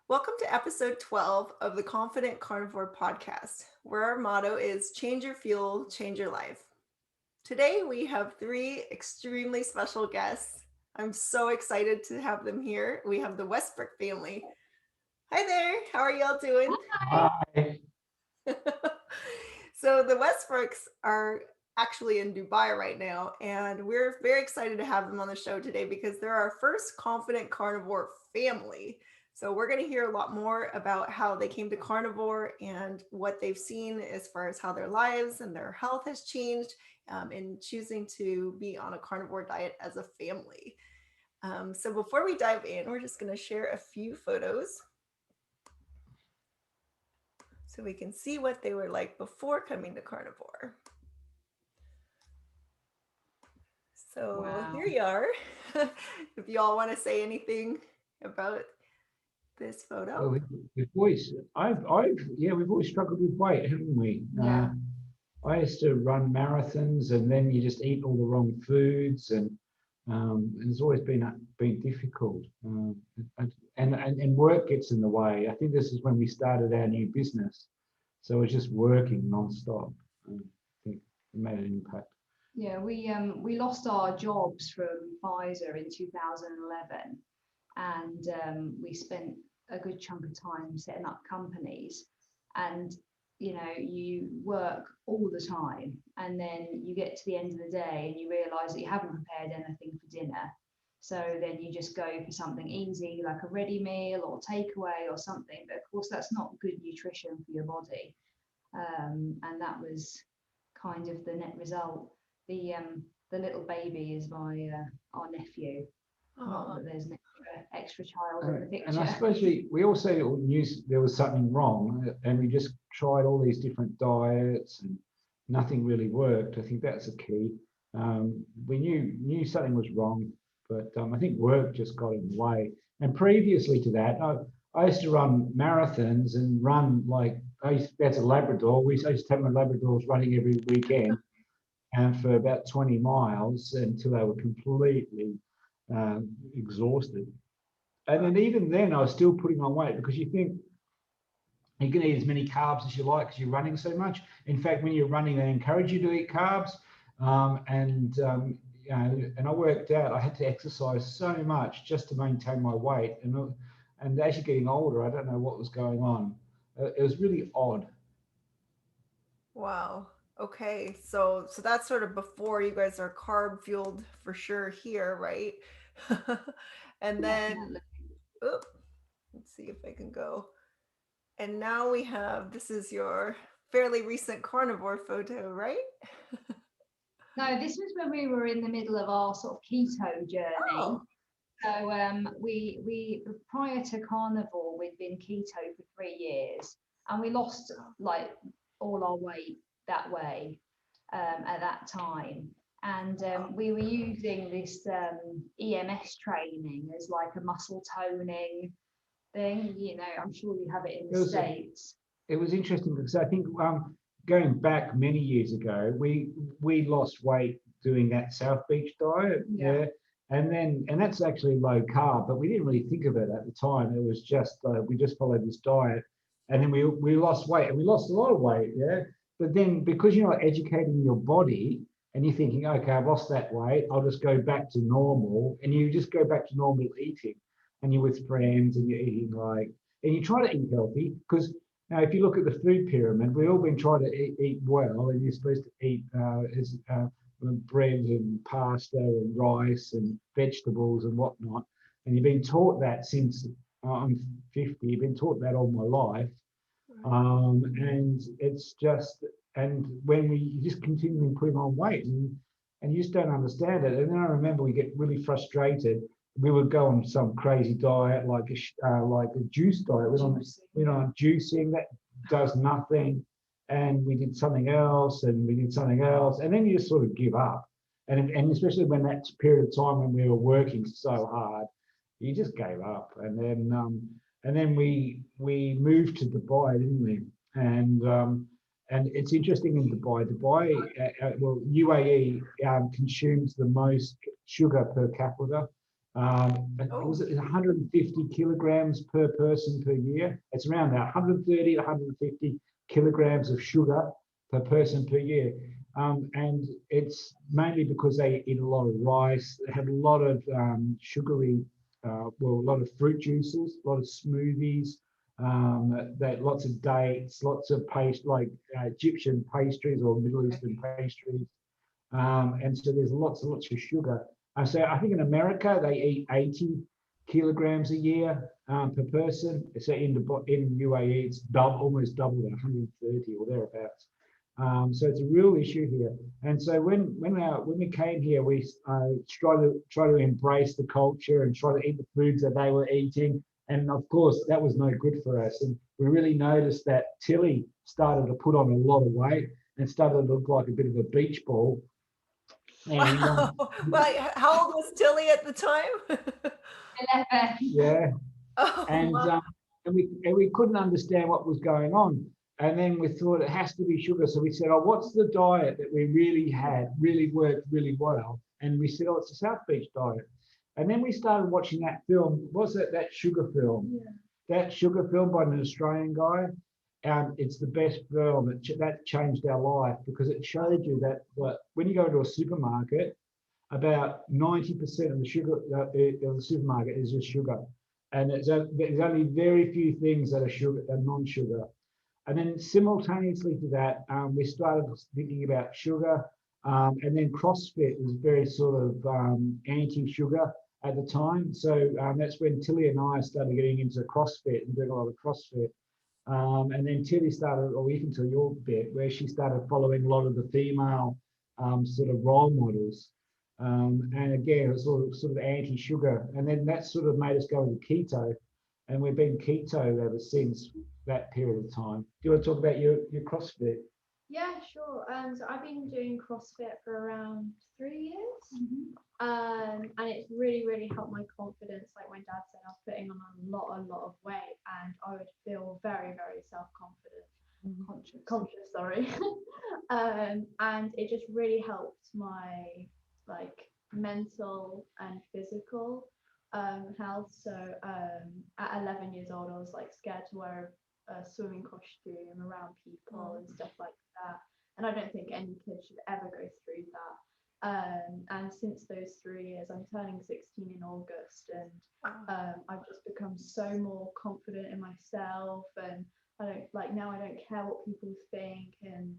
Welcome to episode 12 of the Confident Carnivore podcast, where our motto is change your fuel, change your life. Today, we have three extremely special guests. I'm so excited to have them here. We have the Westbrook family. Hi there. How are y'all doing? Hi. So, the Westbrooks are actually in Dubai right now, and we're very excited to have them on the show today because they're our first Confident Carnivore family. So, we're going to hear a lot more about how they came to carnivore and what they've seen as far as how their lives and their health has changed in choosing to be on a carnivore diet as a family. So, before we dive in, we're just going to share a few photos so we can see what they were like before coming to carnivore. So here Wow. you are. If y'all want to say anything about this photo. Well, we've always, yeah, we've always struggled with weight, haven't we? Yeah. I used to run marathons, and then you just eat all the wrong foods, and it's always been difficult. And work gets in the way. I think this is when we started our new business, so it's just working nonstop. I think it made an impact. Yeah, we lost our jobs from Pfizer in 2011, and we spent a good chunk of time setting up companies. And you work all the time, and then you get to the end of the day and you realise that you haven't prepared anything for dinner. So then you just go for something easy like a ready meal or takeaway or something. But of course, that's not good nutrition for your body. And that was kind of the net result. The little baby is my our nephew. Not Oh, that there's an extra child in the And I picture. suppose we also knew there was something wrong, and we just tried all these different diets, and nothing really worked. I think that's the key. We knew something was wrong, but I think work just got in the way. And previously to that, I used to run marathons and run like that's a Labrador. I used to have my Labradors running every weekend, and for about 20 miles until they were completely exhausted. And then even then, I was still putting on weight because you think you can eat as many carbs as you like because you're running so much. In fact, when you're running, they encourage you to eat carbs. And I worked out I had to exercise so much just to maintain my weight. And as you're getting older, I don't know what was going on. It was really odd. wow. Okay. So that's sort of before you guys are carb fueled for sure here, right? And then, Definitely. oop, let's see if I can go. And now we have this is your fairly recent carnivore photo, right? No, this was when we were in the middle of our sort of keto journey. Oh, So we prior to carnivore, we'd been keto for 3 years, and we lost like all our weight that way at that time. And we were using this EMS training as like a muscle toning thing. I'm sure you have it in It the was States. it was interesting because I think going back many years ago, we lost weight doing that South Beach diet, Yeah. yeah, and that's actually low carb, but we didn't really think of it at the time. It was just we just followed this diet, and then we lost weight, and we lost a lot of weight, yeah. But then because you're not educating your body, and you're thinking, okay, I've lost that weight, I'll just go back to normal, and you just go back to normal eating, and you're with friends, and you're eating like, and you try to eat healthy because now, if you look at the food pyramid, we've all been trying to eat well, and you're supposed to eat bread and pasta and rice and vegetables and whatnot. And you've been taught that since I'm 50. You've been taught that all my life, and it's just and when we just continually putting on weight and you just don't understand it. And then I remember we get really frustrated. We would go on some crazy diet like a juice diet. We on juicing that does nothing, and we did something else, and we did something else, and then you just sort of give up. And especially when that period of time when we were working so hard, you just gave up. And then we moved to Dubai, didn't we? And it's interesting in Dubai. UAE consumes the most sugar per capita Was it 150 kilograms per person per year? It's around that 130 to 150 kilograms of sugar per person per year. And it's mainly because they eat a lot of rice, they have a lot of sugary, a lot of fruit juices, a lot of smoothies, lots of dates, lots of paste like Egyptian pastries or Middle Eastern pastries. And so there's lots and lots of sugar. So I think in America, they eat 80 kilograms a year per person. So in UAE, it's almost double that, 130 or thereabouts. So it's a real issue here. And so when we came here, we try to embrace the culture and try to eat the foods that they were eating. And of course, that was no good for us. And we really noticed that Tilly started to put on a lot of weight and started to look like a bit of a beach ball. And Wow. Well, how old was Tilly at the time? 11. yeah, Oh, and wow. we couldn't understand what was going on. And then we thought it has to be sugar. So we said, oh, what's the diet that we really worked really well? And we said, oh, it's a South Beach diet. And then we started watching that film. Was it that sugar film? Yeah. That sugar film by an Australian guy. It's the best film. That changed our life because it showed you that when you go to a supermarket, about 90% of the sugar of the supermarket is just sugar, and there's only very few things that are non-sugar. And then simultaneously to that, we started thinking about sugar, and then CrossFit was very sort of anti-sugar at the time. So that's when Tilly and I started getting into CrossFit and doing a lot of CrossFit. And then Tilly started, or you can tell your bit, where she started following a lot of the female sort of role models. And again, it was sort of anti-sugar. And then that sort of made us go into keto. And we've been keto ever since that period of time. Do you want to talk about your CrossFit? Yeah, sure. So I've been doing CrossFit for around 3 years. Mhm. And it's really, really helped my confidence. Like my dad said, I was putting on a lot of weight, and I would feel very, very self-confident, conscious, sorry. And it just really helped my like mental and physical health. So at 11 years old, I was like scared to wear a swimming costume around people and stuff like that. And I don't think any kid should ever go through that. And since those 3 years, I'm turning 16 in August, and I've just become so more confident in myself, and I don't care what people think, and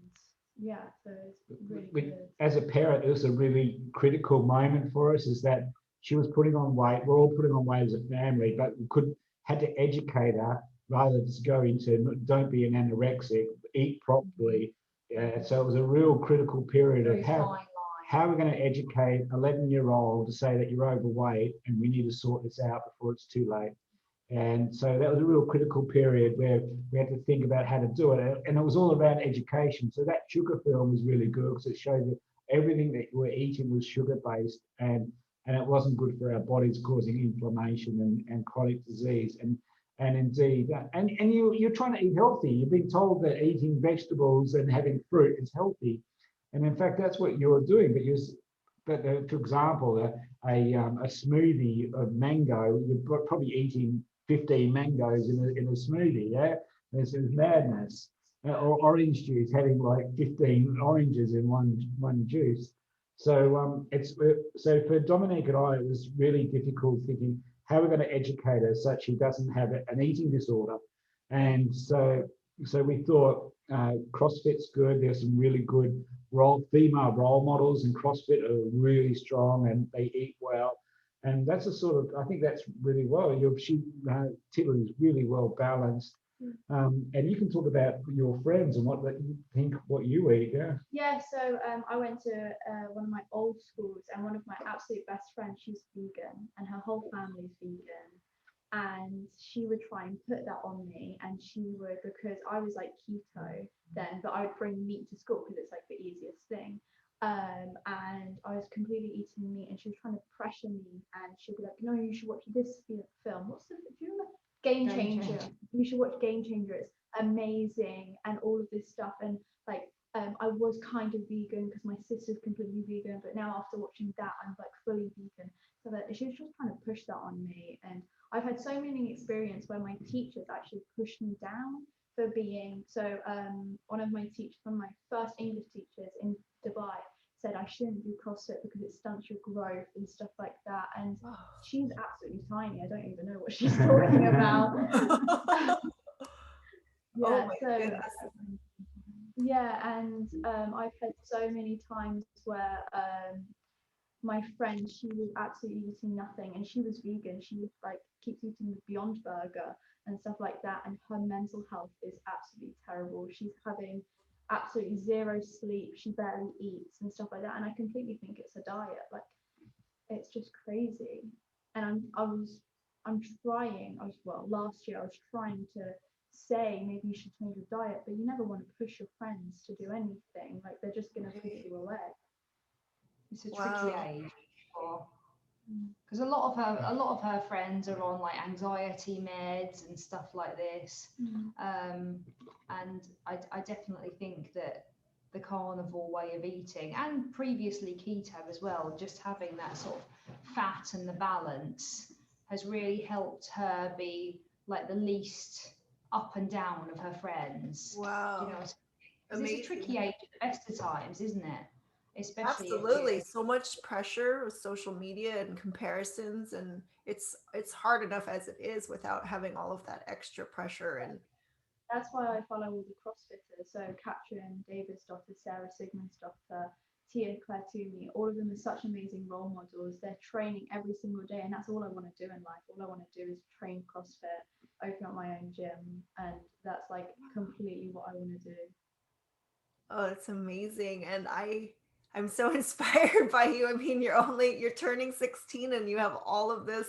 yeah, so it's really good. As a parent, it was a really critical moment for us, is that she was putting on weight. We're all putting on weight as a family, but we had to educate her rather than just go into don't be an anorexic, eat properly. So it was a real critical period of how we're going to educate 11-year-old to say that you're overweight and we need to sort this out before it's too late. And so that was a real critical period where we had to think about how to do it. And it was all about education. So that sugar film was really good because it showed that everything that we're eating was sugar-based, and it wasn't good for our bodies, causing inflammation and chronic disease. And indeed, and you're trying to eat healthy. You've been told that eating vegetables and having fruit is healthy. And in fact, that's what you're doing. But for example, a smoothie of mango, you're probably eating 15 mangoes in a smoothie. Yeah, this is madness. Or orange juice, having like 15 oranges in one juice. So so for Dominique and I, it was really difficult thinking how we're going to educate her such she doesn't have an eating disorder. And so we thought CrossFit's good. There's some really good female role models in CrossFit are really strong and they eat well. And that's I think that's really well. Tilly is really well balanced. And you can talk about your friends and what you think, what you eat. Yeah. Yeah, so I went to one of my old schools, and one of my absolute best friends, she's vegan, and her whole family's vegan. And she would try and put that on me, and she would, because I was like keto then, but I would bring meat to school because it's like the easiest thing. And I was completely eating meat, and she was trying to pressure me, and she'd be like, "No, you should watch this film. Do you remember? Game Changer. You should watch Game Changer. It's amazing," and all of this stuff. And like, I was kind of vegan because my sister's completely vegan, but now after watching that, I'm like fully vegan. So that she was just kind of pushed that on me. And I've had so many experiences where my teachers actually pushed me down for being so. One of my first English teachers in Dubai said I shouldn't do CrossFit because it stunts your growth and stuff like that. And she's absolutely tiny. I don't even know what she's talking about. Yeah, Oh my so goodness. yeah, and I've had so many times where my friend, she was absolutely eating nothing, and she was vegan. She like keeps eating the Beyond Burger and stuff like that, and her mental health is absolutely terrible. She's having absolutely zero sleep. She barely eats and stuff like that, and I completely think it's a diet. Like, it's just crazy. And I'm trying. Last year I was trying to say maybe you should change your diet, but you never want to push your friends to do anything. Like, they're just gonna push you away. It's a tricky age, because a lot of her friends are on like anxiety meds and stuff like this. And I definitely think that the carnivore way of eating, and previously keto as well, just having that sort of fat and the balance has really helped her be like the least up and down of her friends. Wow. Do you know what I mean? It's a tricky age at the best of times, isn't it? Especially Absolutely. So much pressure with social media and comparisons, and it's hard enough as it is without having all of that extra pressure. And that's why I follow all the CrossFitters. So Katrin Davis' daughter, Sarah Sigmund's daughter, Tia Claire Toomey, all of them are such amazing role models. They're training every single day, and that's all I want to do in life. All I want to do is train CrossFit, open up my own gym, and that's like completely what I want to do. oh, it's amazing. And I'm so inspired by you. I mean, you're turning 16 and you have all of this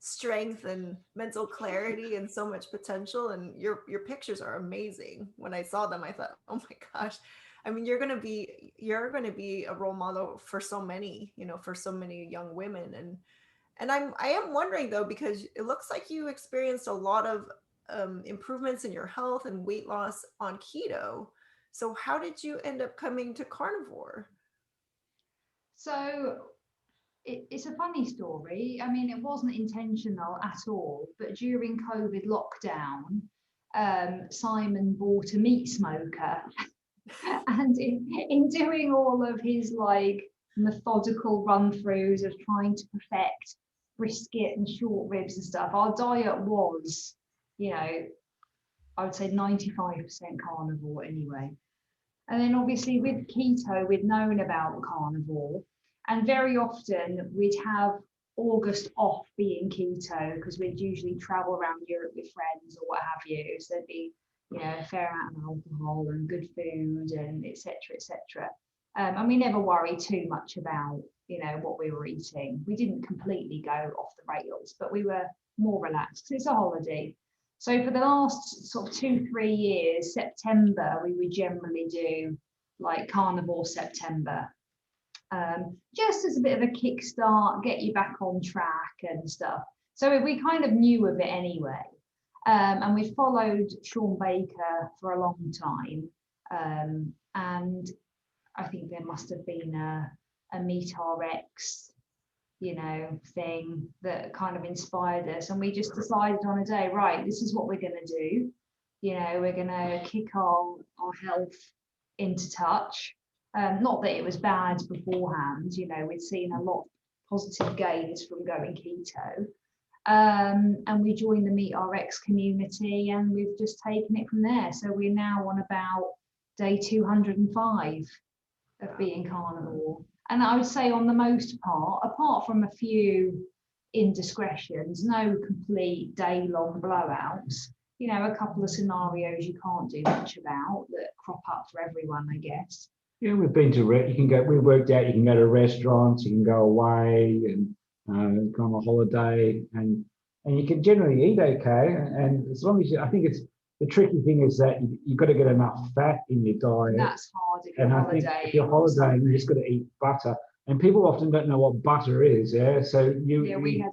strength and mental clarity and so much potential, and your pictures are amazing. When I saw them, I thought, oh my gosh. I mean, you're going to be a role model for so many, for so many young women. And I am wondering though, because it looks like you experienced a lot of improvements in your health and weight loss on keto. So how did you end up coming to carnivore? So it's a funny story. I mean, it wasn't intentional at all, but during COVID lockdown, Simon bought a meat smoker. And in doing all of his like methodical run-throughs of trying to perfect brisket and short ribs and stuff, our diet was, I would say 95% carnivore anyway. And then obviously with keto, we'd known about carnivore, and very often we'd have August off being keto because we'd usually travel around Europe with friends or what have you. So there'd be, a fair amount of alcohol and good food and etc. etc. And we never worried too much about, what we were eating. We didn't completely go off the rails, but we were more relaxed. It's a holiday. So for the last sort of 2-3 years, September, we would generally do like Carnivore September, just as a bit of a kickstart, get you back on track and stuff. So we kind of knew of it anyway. And we followed Sean Baker for a long time. And I think there must have been a MeatRx thing that kind of inspired us, and we just decided on a day, right, this is what we're going to do. We're going to kick our health into touch. Not that it was bad beforehand, we'd seen a lot of positive gains from going keto, and we joined the MeatRx community, and we've just taken it from there. So we're now on about day 205 of being carnivore. And I would say on the most part, apart from a few indiscretions, no complete day-long blowouts, a couple of scenarios you can't do much about that crop up for everyone, I guess. Yeah, we've been to, we worked out you can go to restaurants, you can go away and go on a holiday, and you can generally eat okay. And as long as I think the tricky thing is that you've got to get enough fat in your diet. That's hard if you're and holidaying. I think if you're holidaying, you just got to eat butter. And people often don't know what butter is. Yeah, so we had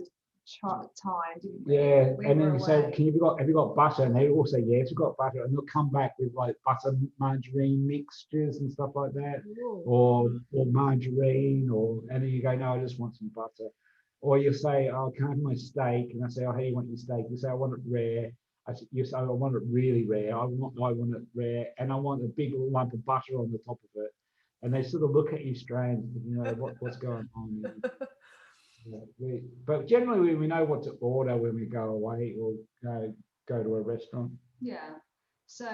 a time, didn't we? Yeah, we and then away. say, have you got butter? And they all say yes, we've got butter, and they'll come back with like butter margarine mixtures and stuff like that, or margarine, and then you go, no, I just want some butter. Or you say, oh, can I have my steak? And I say, oh, how do you want your steak? You say, I want it rare. You say, I want it really rare. I want it rare, and I want a big lump of butter on the top of it. And they sort of look at you strange, what's going on. But generally, we know what to order when we go away or go to a restaurant. Yeah. So,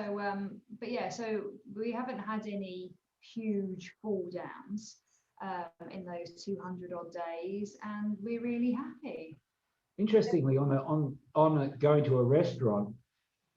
but yeah, so we haven't had any huge fall downs in those 200 odd days, and we're really happy. Interestingly, on going to a restaurant,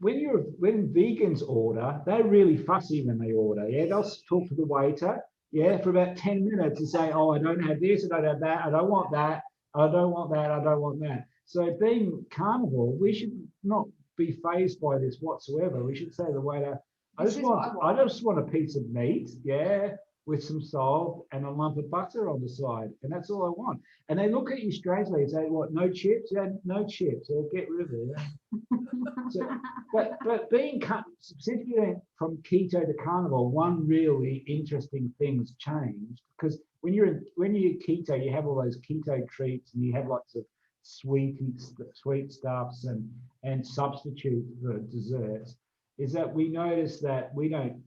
when vegans order, they're really fussy when they order. Yeah, they'll talk to the waiter, yeah, for about 10 minutes and say, oh, I don't have this, I don't have that, I don't want that, I don't want that, I don't want that. So being carnivore, we should not be fazed by this whatsoever. We should say to the waiter, I just want a piece of meat, yeah, with some salt and a lump of butter on the side, and that's all I want. And they look at you strangely and say, what, no chips? Yeah, no chips. Yeah, get rid of it. Yeah. So, but being since we went from keto to carnivore, one really interesting thing's changed, because when you're keto, you have all those keto treats and you have lots of sweet stuffs and substitute for desserts. Is that we notice that we don't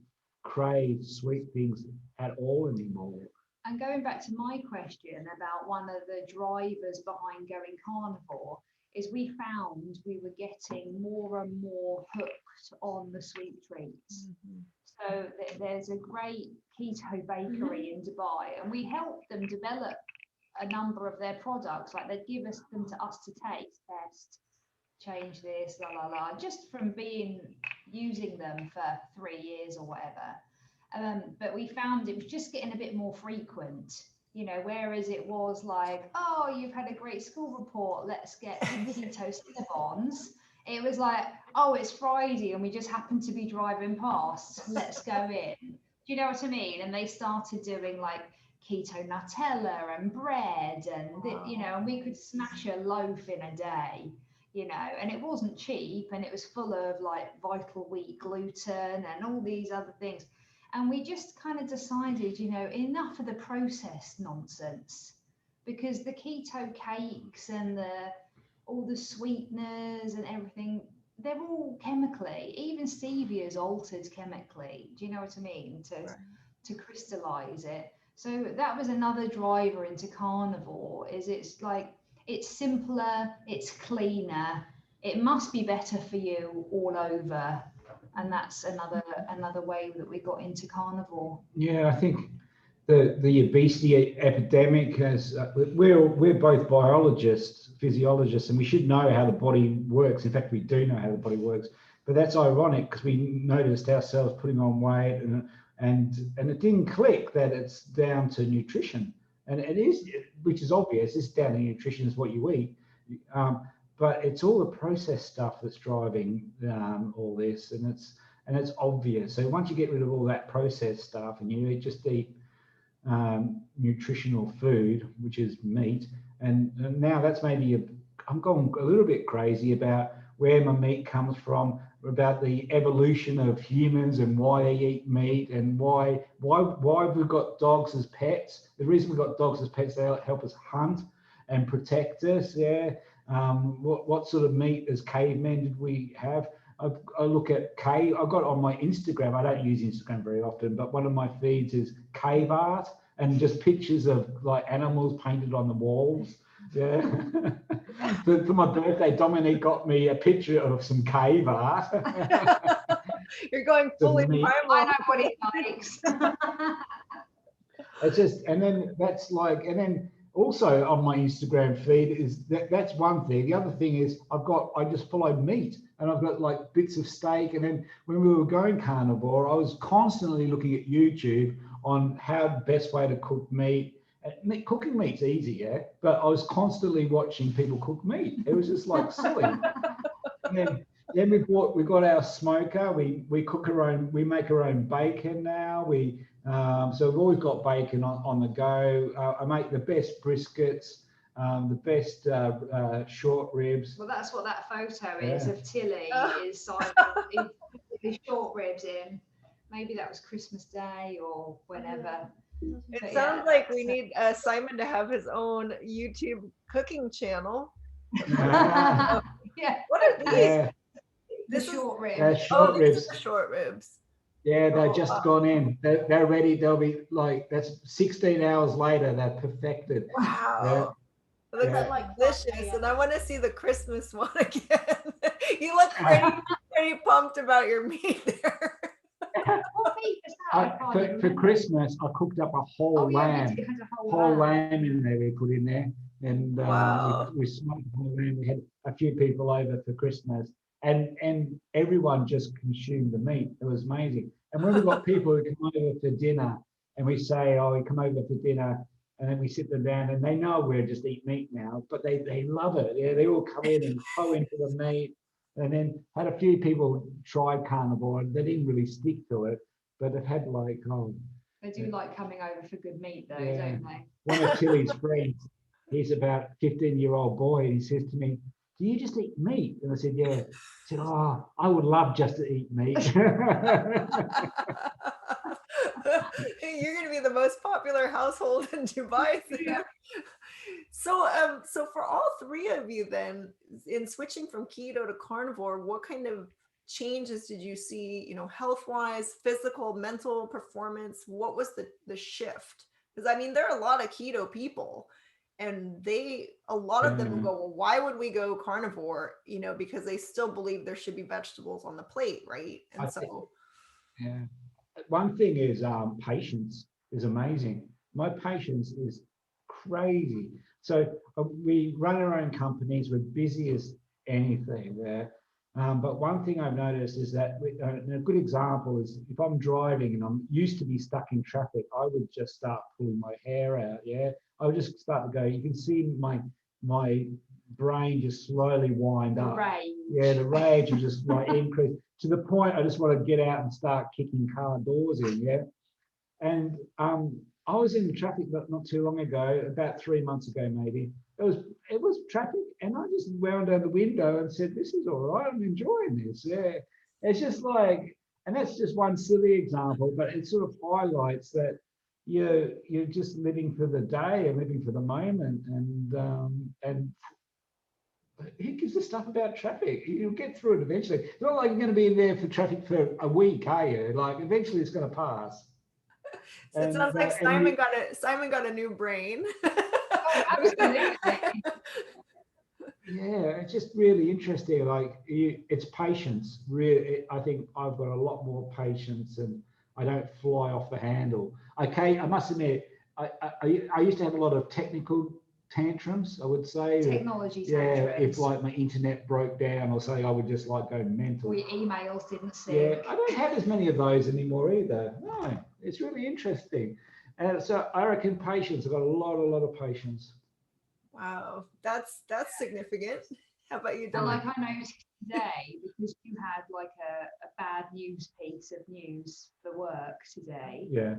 crave sweet things at all anymore. And going back to my question about one of the drivers behind going carnivore, is we found we were getting more and more hooked on the sweet treats. Mm-hmm. So there's a great keto bakery in Dubai, and we helped them develop a number of their products. Like they'd give them to us to taste, test, change this, la la la, just from using them for 3 years or whatever. But we found it was just getting a bit more frequent, whereas it was like, oh, you've had a great school report, let's get keto Cinnabons. It was like, oh, it's Friday and we just happen to be driving past, let's go in. Do you know what I mean? And they started doing like keto Nutella and bread and, and we could smash a loaf in a day. And it wasn't cheap, and it was full of like vital wheat gluten and all these other things. And we just kind of decided, enough of the processed nonsense, because the keto cakes and all the sweeteners and everything, they're all chemically, even stevia is altered chemically. Do you know what I mean? To crystallize it. So that was another driver into carnivore, is it's like, it's simpler, it's cleaner, it must be better for you all over. And that's another way that we got into carnivore. Yeah, I think the obesity epidemic has, we're both biologists, physiologists, and we should know how the body works. In fact, we do know how the body works, but that's ironic because we noticed ourselves putting on weight and it didn't click that it's down to nutrition. And it is, which is obvious, it's down to nutrition, is what you eat. But it's all the processed stuff that's driving all this, and it's obvious. So once you get rid of all that processed stuff and you just eat nutritional food, which is meat, and now that's maybe I'm going a little bit crazy about where my meat comes from, about the evolution of humans and why they eat meat and why we've got dogs as pets. The reason we've got dogs as pets, they help us hunt and protect us. Yeah. What sort of meat as cavemen did we have? I look at cave. I've got on my Instagram. I don't use Instagram very often, but one of my feeds is cave art and just pictures of like animals painted on the walls. Yeah. For my birthday, Dominique got me a picture of some cave art. You're going fully primal. I know what he likes. It's just, and then also on my Instagram feed is that's one thing. The other thing is I just follow meat, and I've got like bits of steak. And then when we were going carnivore, I was constantly looking at YouTube on how the best way to cook meat. Cooking meat's easy, yeah, but I was constantly watching people cook meat. It was just like silly. And then we got our smoker. We cook our own. We make our own bacon now. So we've always got bacon on the go. I make the best briskets, the best short ribs. Well, that's what that photo is of Tilly. Is Simon with his short ribs in. Maybe that was Christmas Day or whenever. It But sounds yeah, like we need Simon to have his own YouTube cooking channel. Ah, yeah, What are these? yeah, the This is short rib. they're short these ribs. are the short ribs. Yeah, they've Oh, just wow. gone in. They're ready. They'll be like, that's 16 hours later. They're perfected. Wow. It looks Yeah. Like delicious, 5 and I want to see the Christmas one again. You look pretty pumped about your meat there. What beef is that? I can't even For remember. Christmas, I cooked up a whole Oh yeah, lamb. we did have a Whole lamb. lamb in there we put in there, and Wow. we smoked the whole lamb. We had a few people over for Christmas, and everyone just consumed the meat. It was amazing. And when we got people who come over for dinner, and we say, "Oh, we come over for dinner," and then we sit them down, and they know we're just eat meat now, but they love it. Yeah, they all come in and hoe into the meat. And then had a few people try carnivore, and they didn't really stick to it, but they've had like, oh, They do like coming over for good meat though, Yeah. don't they? one of Tilly's friends, he's about 15-year-old boy, and he says to me, "Do you just eat meat?" And I said, "Yeah." He said, "Oh, I would love just to eat meat." You're going to be the most popular household in Dubai. Yeah. So for all three of you then, in switching from keto to carnivore, what kind of changes did you see, health-wise, physical, mental performance? What was the shift? Because I mean, there are a lot of keto people, and a lot of them will Yeah. go, well, why would we go carnivore? Because they still believe there should be vegetables on the plate, right? I And think, so, yeah. One thing is patience is amazing. My patience is crazy. So we run our own companies. We're busy as anything there. But one thing I've noticed is that and a good example is if I'm driving and I'm used to be stuck in traffic, I would just start pulling my hair out. Yeah, I would just start to go. You can see my brain just slowly wind up. Rage. Yeah, the rage will just like increase to the point I just want to get out and start kicking car doors in. Yeah, and I was in traffic not too long ago, about 3 months ago maybe. It was traffic, and I just wound down the window and said, "This is all right. I'm enjoying this." Yeah, it's just like, and that's just one silly example, but it sort of highlights that you're just living for the day and living for the moment, and who gives a stuff about traffic? You'll get through it eventually. It's not like you're going to be in there for traffic for a week, are you? Like eventually it's going to pass. so it sounds like Simon got a new brain. Oh, absolutely. Yeah, it's just really interesting. Like it's patience. Really, I think I've got a lot more patience, and I don't fly off the handle. Okay, I must admit, I used to have a lot of technical tantrums. I would say, Technology yeah, tantrums. if like my internet broke down or something, I would just like go mental. Or your emails didn't sync. Yeah, I don't have as many of those anymore either. No, it's really interesting. And so I reckon patience. I've got a lot of patience. Wow, that's significant. How about you, And Dominic? like I noticed today, because you had like a bad news piece of news for work today, Yeah,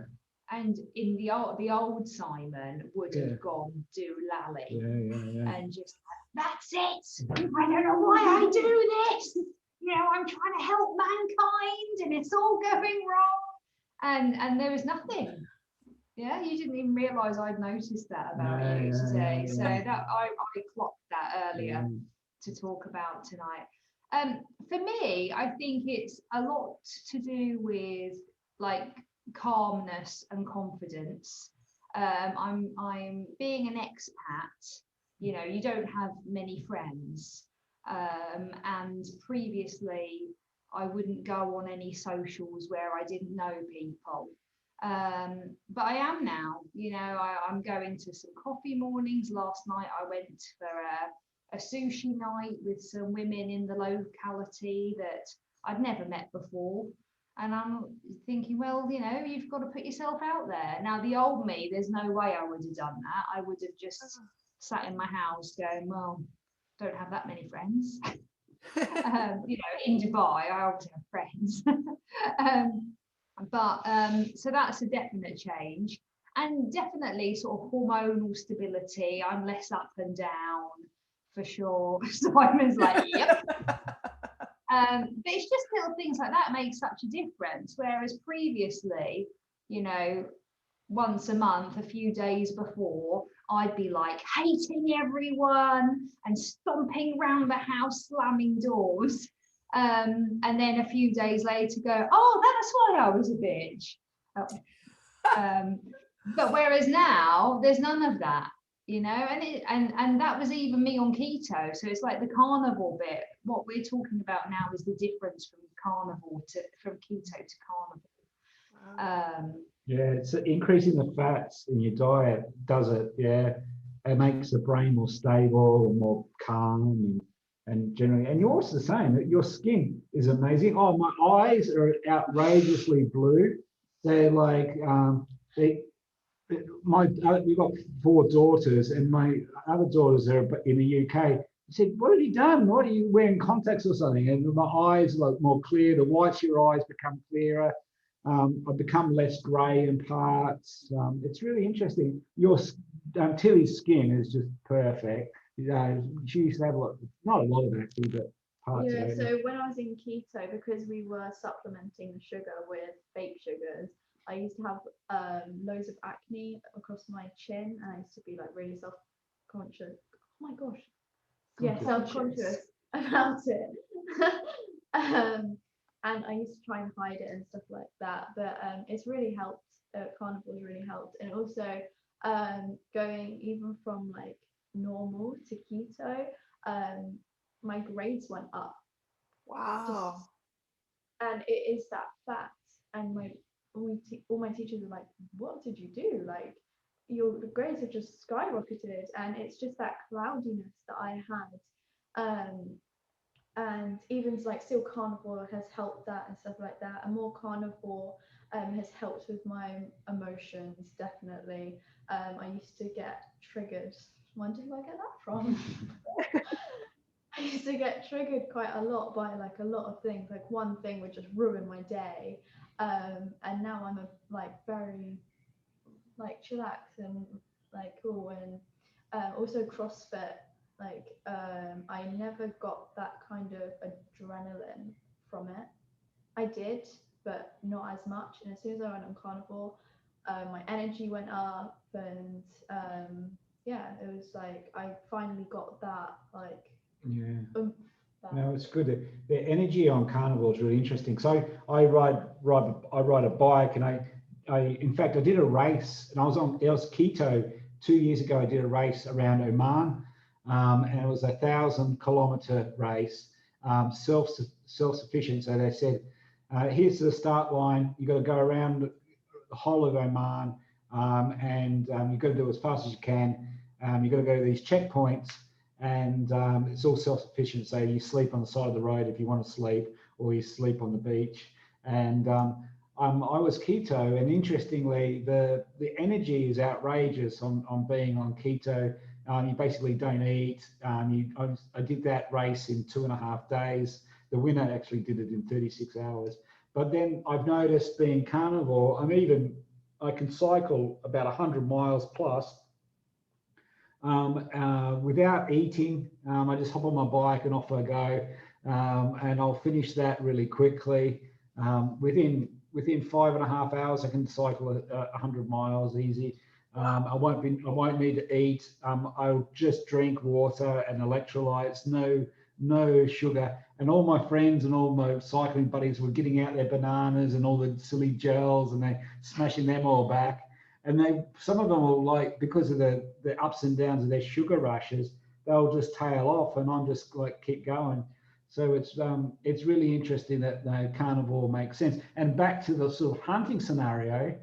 and in the old Simon would Yeah. have gone do lally yeah. and just like, that's it. I don't know why I do this. I'm trying to help mankind, and it's all going wrong. And there was nothing. Yeah, you didn't even realise I'd noticed that about you today. So that I clocked that earlier to talk about tonight. For me, I think it's a lot to do with like calmness and confidence. I'm being an expat. You don't have many friends, and previously I wouldn't go on any socials where I didn't know people. But I am now. I'm going to some coffee mornings. Last night I went for a sushi night with some women in the locality that I'd never met before. And I'm thinking, well, you've got to put yourself out there. Now, the old me, there's no way I would have done that. I would have just sat in my house going, well, don't have that many friends. In Dubai, I obviously have friends. So that's a definite change, and definitely sort of hormonal stability. I'm less up and down for sure. Simon's like, yep. But it's just little things like that make such a difference. Whereas previously, once a month, a few days before, I'd be like hating everyone and stomping around the house, slamming doors. And then a few days later go, oh, that's why I was a bitch. But whereas now there's none of that, you know, and that was even me on keto. So it's like the carnivore bit. What we're talking about now is the difference from keto to carnivore. Yeah, it's increasing the fats in your diet does it. Yeah, it makes the brain more stable, more calm, and generally, and you're also the same. Your skin is amazing. Oh, my eyes are outrageously blue. They're like we've got 4 daughters, and my other daughters are in the UK. I said, "What have you done? What are you wearing contacts or something?" And my eyes look more clear. The whites of your eyes become clearer. I've become less grey in parts. It's really interesting. Tilly's skin is just perfect. She used to have not a lot of actually, but parts of Yeah, it. so when I was in keto, because we were supplementing the sugar with fake sugars, I used to have loads of acne across my chin, and I used to be like really self-conscious. Oh my gosh. Yeah, self-conscious about it. And I used to try and hide it and stuff like that. But it's really helped. Carnivore's really helped. And also going even from like normal to keto, my grades went up. Wow. And it is that fat. And all my teachers are like, what did you do? Like, your grades have just skyrocketed. And it's just that cloudiness that I had. And even like still carnivore has helped that and stuff like that. And more carnivore has helped with my emotions, definitely. I used to get triggered. Where did I get that from? I used to get triggered quite a lot by like a lot of things. Like one thing would just ruin my day. And now I'm like very like chillax and like cool. And also CrossFit, like I never got that kind of adrenaline from it. I did, but not as much. And as soon as I went on carnivore, my energy went up, and yeah, it was like I finally got that like No, it's good. The energy on carnivore is really interesting. So I ride a bike, and in fact I did a race, and I was keto 2 years ago. I did a race around Oman, and it was 1,000-kilometer race, self-sufficient. So they said, here's the start line. You got to go around the whole of Oman, and you've got to do it as fast as you can. You've got to go to these checkpoints. And it's all self-sufficient. So you sleep on the side of the road if you want to sleep, or you sleep on the beach. And I was keto, and interestingly, the energy is outrageous on being on keto. You basically don't eat. I did that race in 2.5 days. The winner actually did it in 36 hours. But then I've noticed being carnivore, I can cycle about 100 miles plus. Without eating. I just hop on my bike and off I go, and I'll finish that really quickly. Within 5.5 hours, I can cycle 100 miles easy. I won't need to eat. I'll just drink water and electrolytes, no sugar. And all my friends and all my cycling buddies were getting out their bananas and all the silly gels, and they're smashing them all back. And some of them will, like, because of the ups and downs of their sugar rushes, they'll just tail off, and I'm just like keep going. So it's really interesting that carnivore makes sense. And back to the sort of hunting scenario,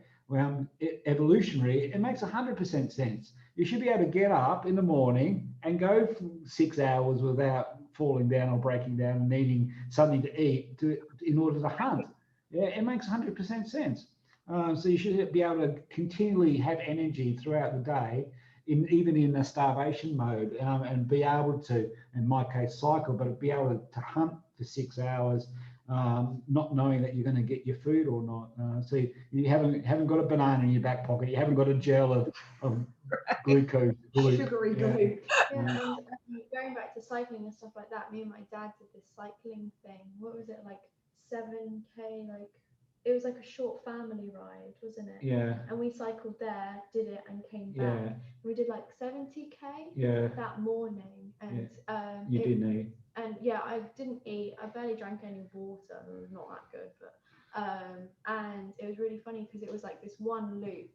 evolutionary, it makes 100% sense. You should be able to get up in the morning and go for 6 hours without falling down or breaking down and needing something to eat in order to hunt. Yeah, it makes 100% sense. So you should be able to continually have energy throughout the day, even in a starvation mode, and be able to, in my case, cycle, but be able to hunt for 6 hours, not knowing that you're going to get your food or not. So you haven't got a banana in your back pocket. You haven't got a gel of glucose. Sugary glue. Yeah, and going back to cycling and stuff like that, me and my dad did this cycling thing. What was it, like 7K, like it was like a short family ride, wasn't it? Yeah. And we cycled there, did it, and came back. Yeah. We did like 70k Yeah. that morning, and You didn't eat. and yeah, I didn't eat. I barely drank any water. It was not that good, but and it was really funny because it was like this one loop,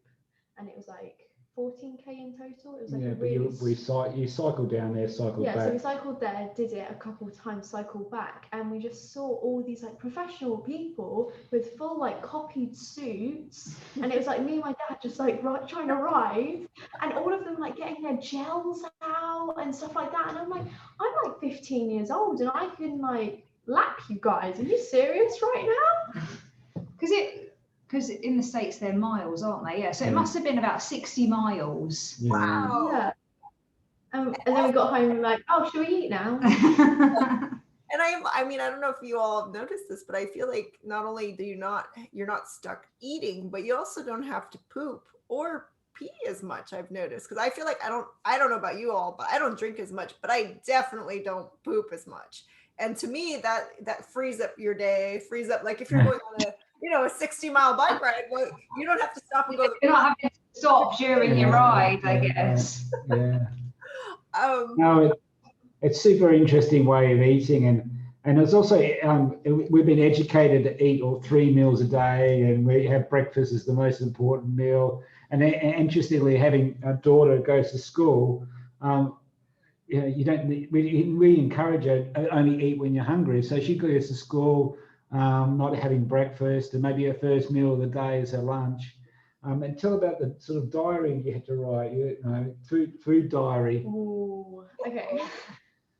and it was like 14k in total. It was like Yeah, a but really you cycled down there, cycled yeah, back. so we cycled there, did it a couple of times, cycled back, and we just saw all these like professional people with full like copied suits, and it was like me and my dad just like trying to ride, and all of them like getting their gels out and stuff like that, and I'm like 15 years old and I can like lap you guys. Are you serious right now? Because in the States they're miles, aren't they? Yeah. So it must have been about 60 miles. Yeah. Wow. Yeah. And then we got home and we're like, oh, should we eat now? And I mean, I don't know if you all have noticed this, but I feel like not only you're not stuck eating, but you also don't have to poop or pee as much. I've noticed, because I feel like I don't know about you all, but I don't drink as much, but I definitely don't poop as much. And to me, that frees up your day, frees up, like if you're going on a 60-mile bike ride, well, you don't have to stop and go to the You're not having to stop during your ride, I guess. Yeah. No, it's super interesting way of eating, and it's also we've been educated to eat 3 meals a day, and we have breakfast as the most important meal. And interestingly, having a daughter who goes to school, you don't need, we encourage her to only eat when you're hungry. So she goes to school not having breakfast, and maybe her first meal of the day is her lunch. And tell about the sort of diary you had to write, food diary. Ooh, okay.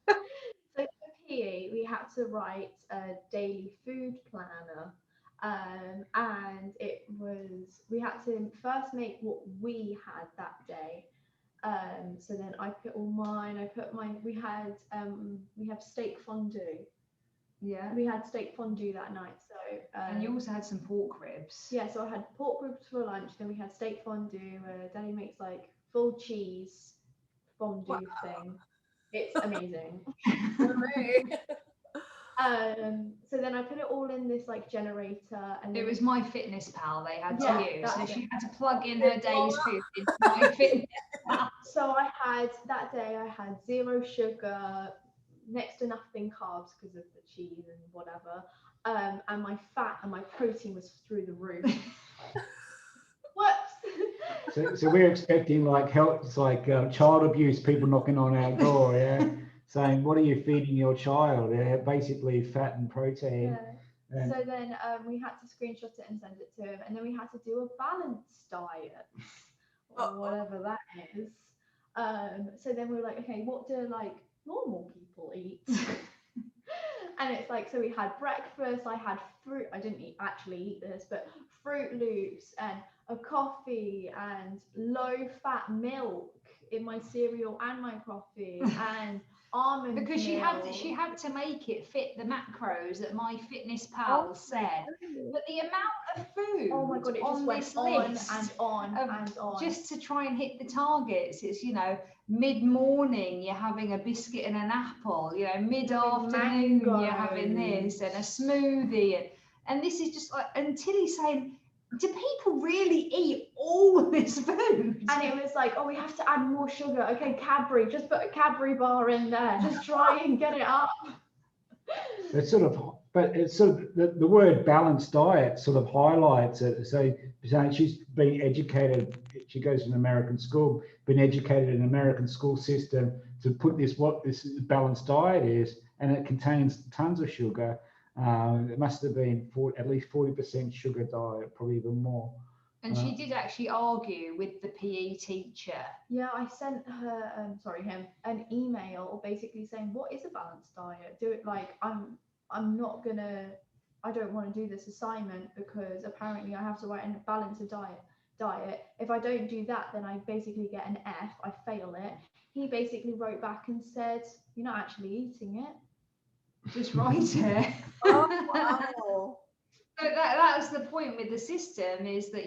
So for PE, we had to write a daily food planner. And we had to first make what we had that day. So then I put all mine, we have steak fondue. Yeah. We had steak fondue that night. So and you also had some pork ribs. Yeah, so I had pork ribs for lunch, then we had steak fondue. Daddy makes like full cheese fondue thing. It's amazing. So then I put it all in this like generator, and it was MyFitnessPal they had Yeah, to use, so that's she it. had to plug in her day's food into MyFitnessPal. So that day I had 0 sugar, next to nothing carbs because of the cheese and whatever, and my fat and my protein was through the roof. Whoops. So we're expecting like child abuse, people knocking on our door, saying, what are you feeding your child? Basically fat and protein. Yeah. So then we had to screenshot it and send it to him, and then we had to do a balanced diet or whatever that is. So then we were like, okay, what do like normal people eat? And it's like, so we had breakfast, I had fruit, I didn't actually eat this, but Fruit Loops and a coffee and low fat milk in my cereal and my coffee and almond because milk. she had to make it fit the macros that MyFitnessPal said. But the amount of food oh my God, it just went this on list and on and on just to try and hit the targets. It's mid-morning you're having a biscuit and an apple, mid-afternoon you're having this and a smoothie, and this is just like, and Tilly's saying, do people really eat all this food? And it was like, oh, we have to add more sugar. Okay, Cadbury, just put a Cadbury bar in there. Just try and get it up. It's sort of, but it's sort of the word balanced diet sort of highlights it. So she's been educated. She goes to an American school, been educated in an American school system to put what this balanced diet is, and it contains tons of sugar. It must have been at least 40% sugar diet, probably even more. And she did actually argue with the PE teacher. Yeah, I sent her, him, an email basically saying, what is a balanced diet? Do it like, I don't want to do this assignment because apparently I have to write and balance a diet. If I don't do that, then I basically get an F, I fail it. He basically wrote back and said, you're not actually eating it. Just write it. Oh, wow. So that was the point with the system, is that,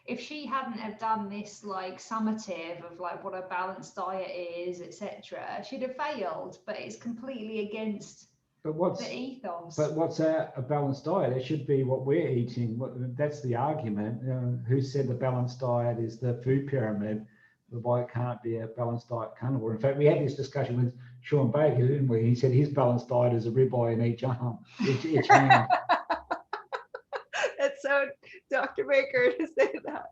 if she hadn't have done this like summative of like what a balanced diet is, etc., she'd have failed. But it's completely against But The ethos. what's a balanced diet? It should be what we're eating. That's the argument. Who said the balanced diet is the food pyramid? Why it can't be a balanced diet carnivore? In fact, we had this discussion with Sean Baker, didn't we? He said his balanced diet is a ribeye in each arm, each hand. That's so Dr. Baker to say that.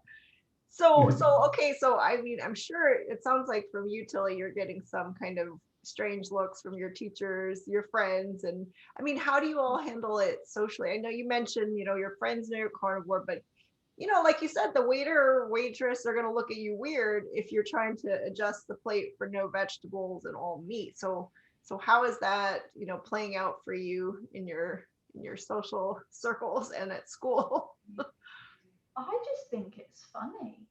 So okay, so I mean, I'm sure it sounds like from you, Tilly, you're getting some kind of strange looks from your teachers, your friends, and I mean, how do you all handle it socially? I know you mentioned, your friends know you're carnivore, but like you said, the waiter or waitress are going to look at you weird if you're trying to adjust the plate for no vegetables and all meat. So how is that, playing out for you in your social circles and at school? I just think it's funny.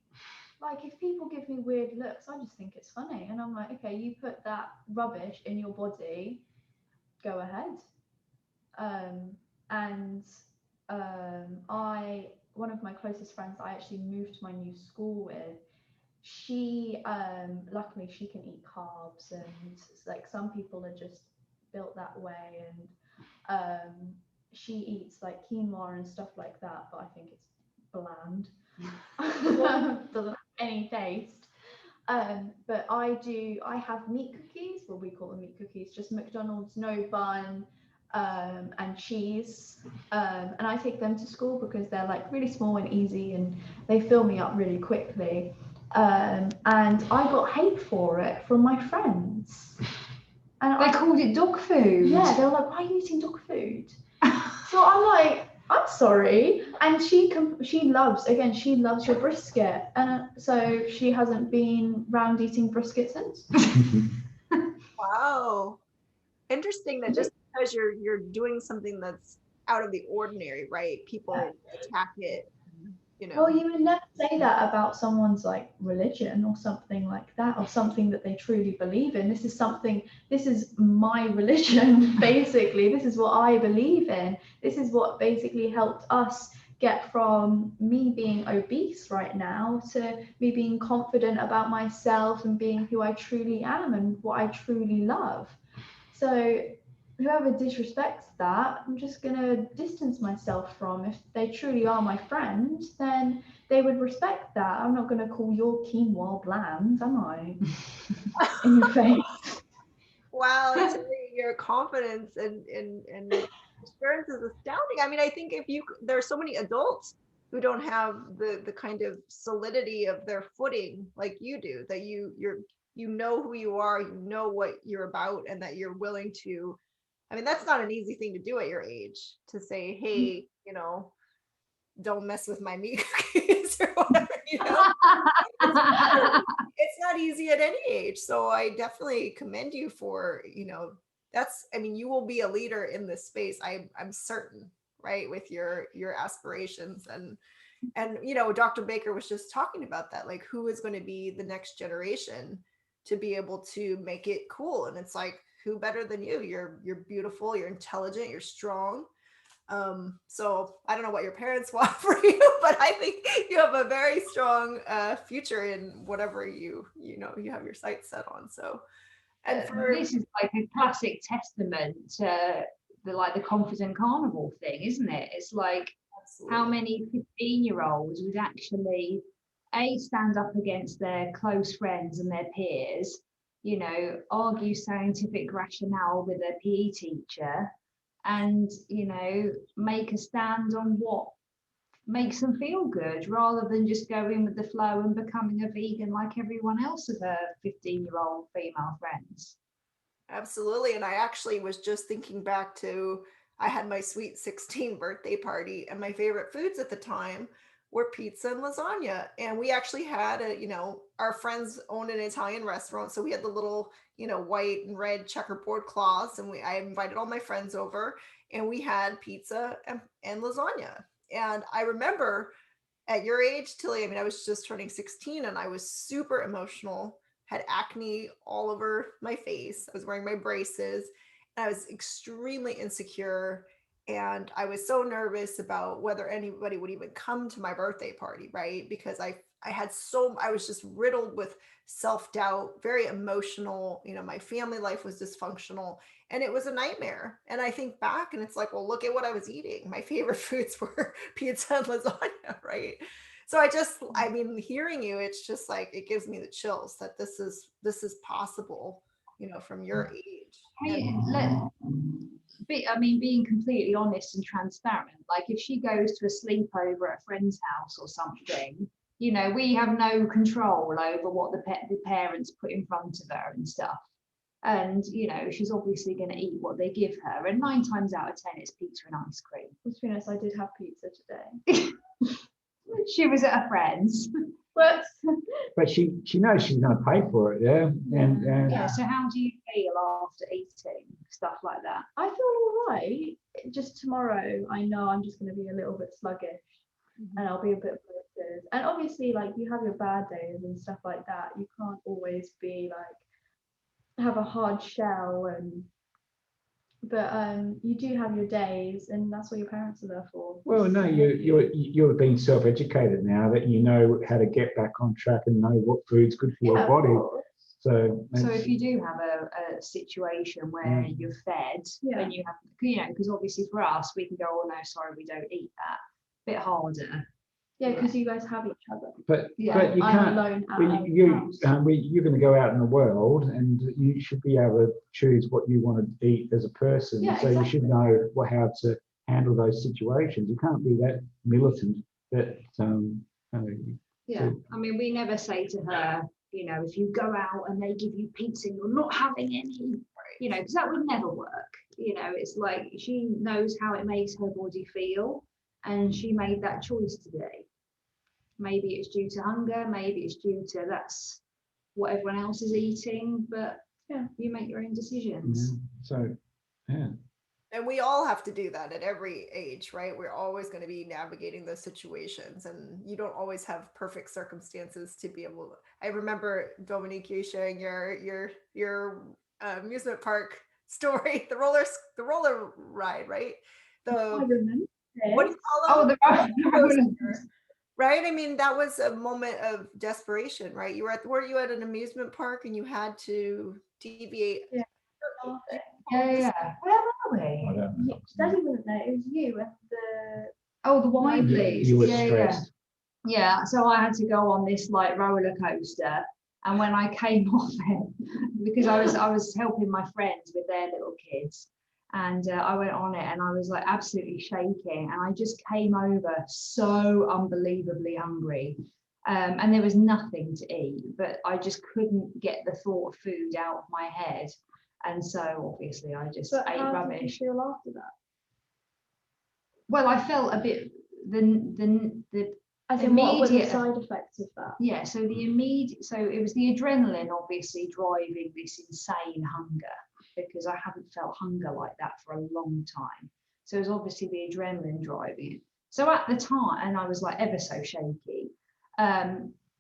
Like, if people give me weird looks, I just think it's funny. And I'm like, okay, you put that rubbish in your body, go ahead. One of my closest friends I actually moved to my new school with, she, luckily she can eat carbs, and like some people are just built that way. And she eats like quinoa and stuff like that, but I think it's bland. Doesn't have any taste. But I have meat cookies, well, we call them meat cookies, just McDonald's, no bun, and cheese. And I take them to school because they're like really small and easy, and they fill me up really quickly. And I got hate for it from my friends. And They called it dog food. Yeah, they were like, why are you eating dog food? So I'm like, I'm sorry. And she loves your brisket. And so she hasn't been round eating brisket since. Wow. Interesting that just because you're doing something that's out of the ordinary, right? People attack it, Well, you would never say that about someone's like religion or something like that, or something that they truly believe in. This is my religion, basically. This is what I believe in. This is what basically helped us get from me being obese right now to me being confident about myself and being who I truly am and what I truly love. So whoever disrespects that, I'm just going to distance myself from. If they truly are my friend, then they would respect that. I'm not going to call your quinoa bland, am I? In your face. Wow, your confidence and assurance is astounding. I mean, I think there are so many adults who don't have the kind of solidity of their footing like you do, that you know who you are, you know what you're about, and that you're willing to. I mean, that's not an easy thing to do at your age, to say, hey, don't mess with my meat cookies or whatever, It's not easy at any age. So I definitely commend you for, you will be a leader in this space. I'm certain, right? With your aspirations and Dr. Baker was just talking about that, like who is going to be the next generation to be able to make it cool. And it's like, who better than you? You're beautiful, you're intelligent, you're strong. So I don't know what your parents want for you, but I think you have a very strong future in whatever you have your sights set on. So, and this is like a classic testament to the confident carnivore thing, isn't it? It's like, absolutely, how many 15-year-olds would actually stand up against their close friends and their peers, argue scientific rationale with their PE teacher, and make a stand on what makes them feel good, rather than just going with the flow and becoming a vegan like everyone else of her 15-year-old female friends. Absolutely. And I actually was just thinking back to, I had my sweet 16 birthday party, and my favorite foods at the time were pizza and lasagna. And we actually had our friends owned an Italian restaurant. So we had the little, white and red checkerboard cloths. And I invited all my friends over, and we had pizza and lasagna. And I remember at your age, Tilly, I was just turning 16 and I was super emotional, had acne all over my face. I was wearing my braces, and I was extremely insecure. And I was so nervous about whether anybody would even come to my birthday party, right? Because I I was just riddled with self-doubt, very emotional. My family life was dysfunctional and it was a nightmare. And I think back and it's like, well, look at what I was eating. My favorite foods were pizza and lasagna, right? So I mean, hearing you, it's just like, it gives me the chills that this is possible, from your age. Being completely honest and transparent, like if she goes to a sleepover at a friend's house or something, we have no control over what the parents put in front of her and stuff. And, she's obviously going to eat what they give her. And 9 times out of 10, it's pizza and ice cream. To be honest, I did have pizza today. She was at a friend's. But she knows she's going to pay for it, yeah. And yeah. So how do you feel after eating stuff like that? I feel all right. Just tomorrow, I know I'm just going to be a little bit sluggish, and I'll be a bit bloated. And obviously, like, you have your bad days and stuff like that. You can't always be like have a hard shell, but you do have your days, and that's what your parents are there for. Well, no, you're being self-educated now that you know how to get back on track and know what food's good for your body. So if you do have a situation where you're fed and you have, because obviously for us, we can go, oh no, sorry, we don't eat that. Bit harder. Yeah, because you guys have each other. But you can't. Alone you're going to go out in the world, and you should be able to choose what you want to eat as a person. Yeah, so exactly. You should know how to handle those situations. You can't be that militant. We never say to her, if you go out and they give you pizza, you're not having any. Because that would never work. It's like she knows how it makes her body feel, and she made that choice today. Maybe it's due to hunger, maybe it's due to that's what everyone else is eating, but you make your own decisions. And we all have to do that at every age, right? We're always going to be navigating those situations, and you don't always have perfect circumstances to be able to. I remember, Dominique, you sharing your amusement park story, the roller ride, right? I remember. What do you call them? The roller. Right? I mean, that was a moment of desperation, right? Weren't you at an amusement park and you had to deviate? Yeah. Where were we? Daddy wasn't there. It was you and the Wibleys. You were stressed. Yeah. So I had to go on this like roller coaster, and when I came off it, because I was helping my friends with their little kids. And I went on it and I was like absolutely shaking, and I just came over so unbelievably hungry, and there was nothing to eat, but I just couldn't get the thought of food out of my head, and so obviously I just ate rubbish. How did you feel after that? Well, I felt a bit the as in, what were the side effects of that? Yeah, so it was the adrenaline obviously driving this insane hunger, because I haven't felt hunger like that for a long time. So it was obviously the adrenaline driving it. So at the time, and I was like ever so shaky.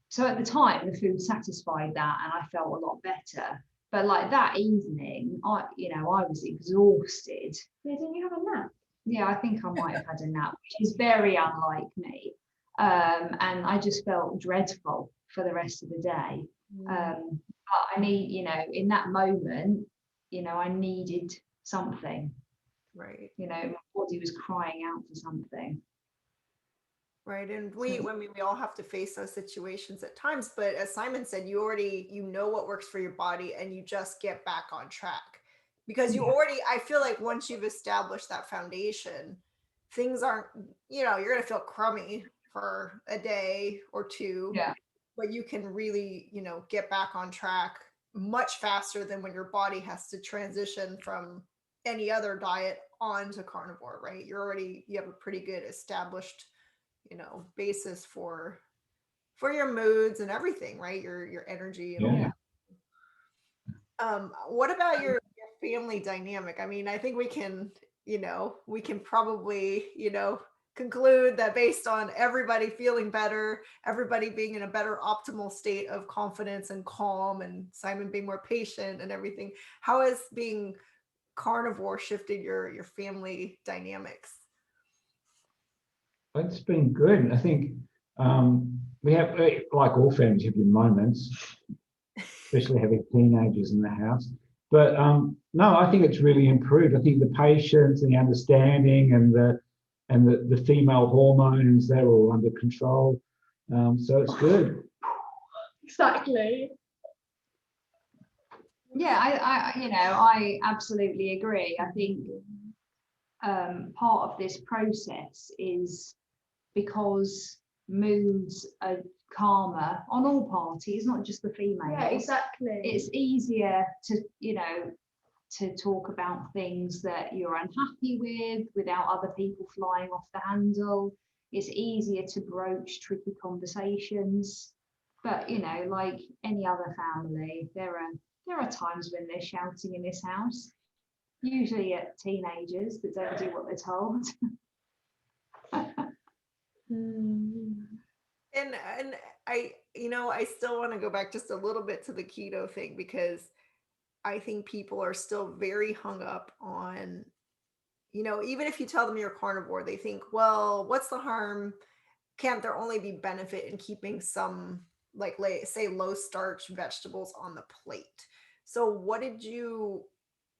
So at the time, the food satisfied that, and I felt a lot better. But like that evening, I was exhausted. Yeah, didn't you have a nap? Yeah, I think I might have had a nap, which is very unlike me. And I just felt dreadful for the rest of the day. But I need, in that moment, I needed something. Right. My body was crying out for something. Right. And we all have to face those situations at times. But as Simon said, you know what works for your body, and you just get back on track. Because I feel like once you've established that foundation, things aren't, you're going to feel crummy for a day or two. Yeah. But you can really, get back on track much faster than when your body has to transition from any other diet onto carnivore, right? You have a pretty good established, basis for your moods and everything, right? Your energy and all that. What about your family dynamic? I mean, I think we can probably, conclude that based on everybody feeling better, everybody being in a better optimal state of confidence and calm, and Simon being more patient and everything, how has being carnivore shifted your family dynamics? It's been good. I think We have, like all families, have your moments, especially having teenagers in the house. But no, I think it's really improved. I think the patience and the understanding and the female hormones, they're all under control. So it's good. Exactly. Yeah, I absolutely agree. I think part of this process is because moods are calmer on all parties, not just the females. Yeah, exactly. It's easier to talk about things that you're unhappy with without other people flying off the handle. It's easier to broach tricky conversations. But like any other family, there are times when they're shouting in this house, usually at teenagers that don't do what they're told. And I still want to go back just a little bit to the keto thing, because I think people are still very hung up on, even if you tell them you're carnivore, they think, well, what's the harm? Can't there only be benefit in keeping some, like, say, low starch vegetables on the plate? So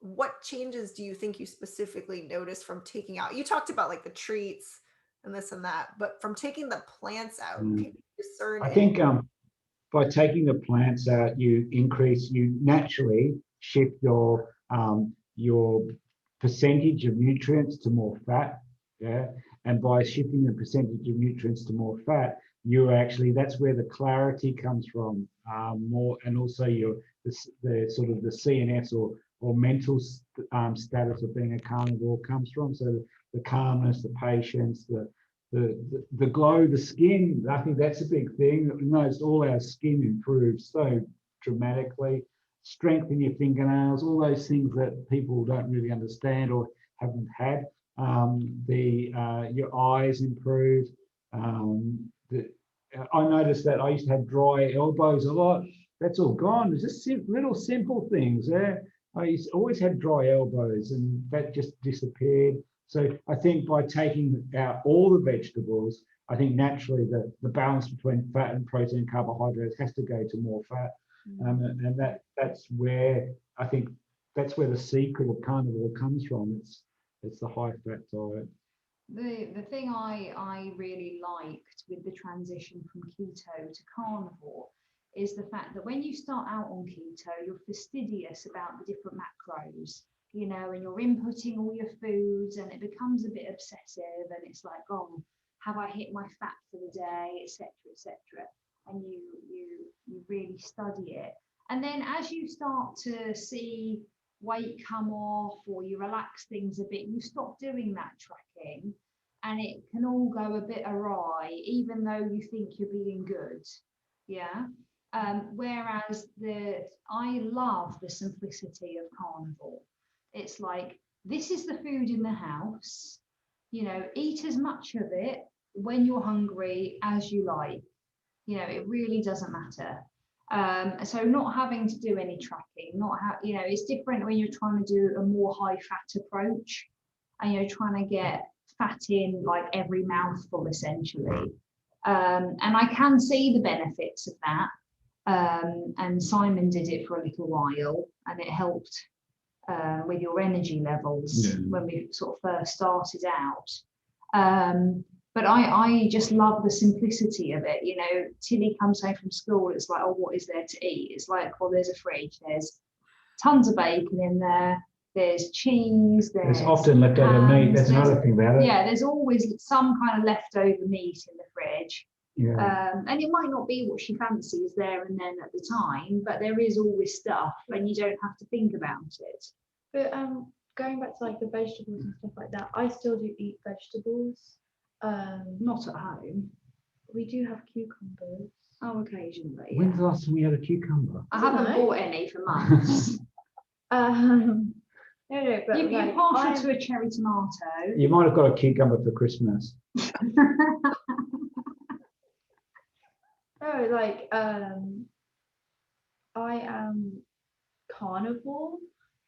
what changes do you think you specifically noticed from taking out? You talked about like the treats and this and that, but from taking the plants out, can you discern I think by taking the plants out, you naturally shift your percentage of nutrients to more fat. Yeah. And by shifting the percentage of nutrients to more fat, that's where the clarity comes from more, and also the sort of the CNS or mental status of being a carnivore comes from. So the calmness, the patience, the glow, the skin. I think that's a big thing. All our skin improves so dramatically. Strength in your fingernails, all those things that people don't really understand or haven't had. Your eyes improve. I noticed that I used to have dry elbows a lot. That's all gone. There's just little simple things there. I always had dry elbows, and that just disappeared. So I think by taking out all the vegetables, I think naturally the balance between fat and protein and carbohydrates has to go to more fat. And that's where I think that's where the secret of carnivore comes from. It's the high fat diet. The thing I really liked with the transition from keto to carnivore is the fact that when you start out on keto, you're fastidious about the different macros, and you're inputting all your foods, and it becomes a bit obsessive, and it's like, oh, have I hit my fat for the day, etc., etc. And you really study it. And then as you start to see weight come off, or you relax things a bit, you stop doing that tracking, and it can all go a bit awry, even though you think you're being good. Yeah. Whereas I love the simplicity of carnivore. It's like, this is the food in the house, eat as much of it when you're hungry as you like. It really doesn't matter. So not having to do any tracking, it's different when you're trying to do a more high fat approach, and you're trying to get fat in like every mouthful essentially. And I can see the benefits of that. And Simon did it for a little while, and it helped with your energy levels when we sort of first started out. But I just love the simplicity of it. Tilly comes home from school, it's like, oh, what is there to eat? It's like, well, there's a fridge, there's tons of bacon in there, there's cheese, there's often leftover meat. That's another thing about it. Yeah, there's always some kind of leftover meat in the fridge. Yeah. And it might not be what she fancies there and then at the time, but there is always stuff, and you don't have to think about it. But going back to like the vegetables and stuff like that, I still do eat vegetables. Not at home. We do have cucumbers. Oh, occasionally. When's the last time we had a cucumber? I haven't bought any for months. No, but you're partial to a cherry tomato. You might have got a cucumber for Christmas. No, like I am carnivore,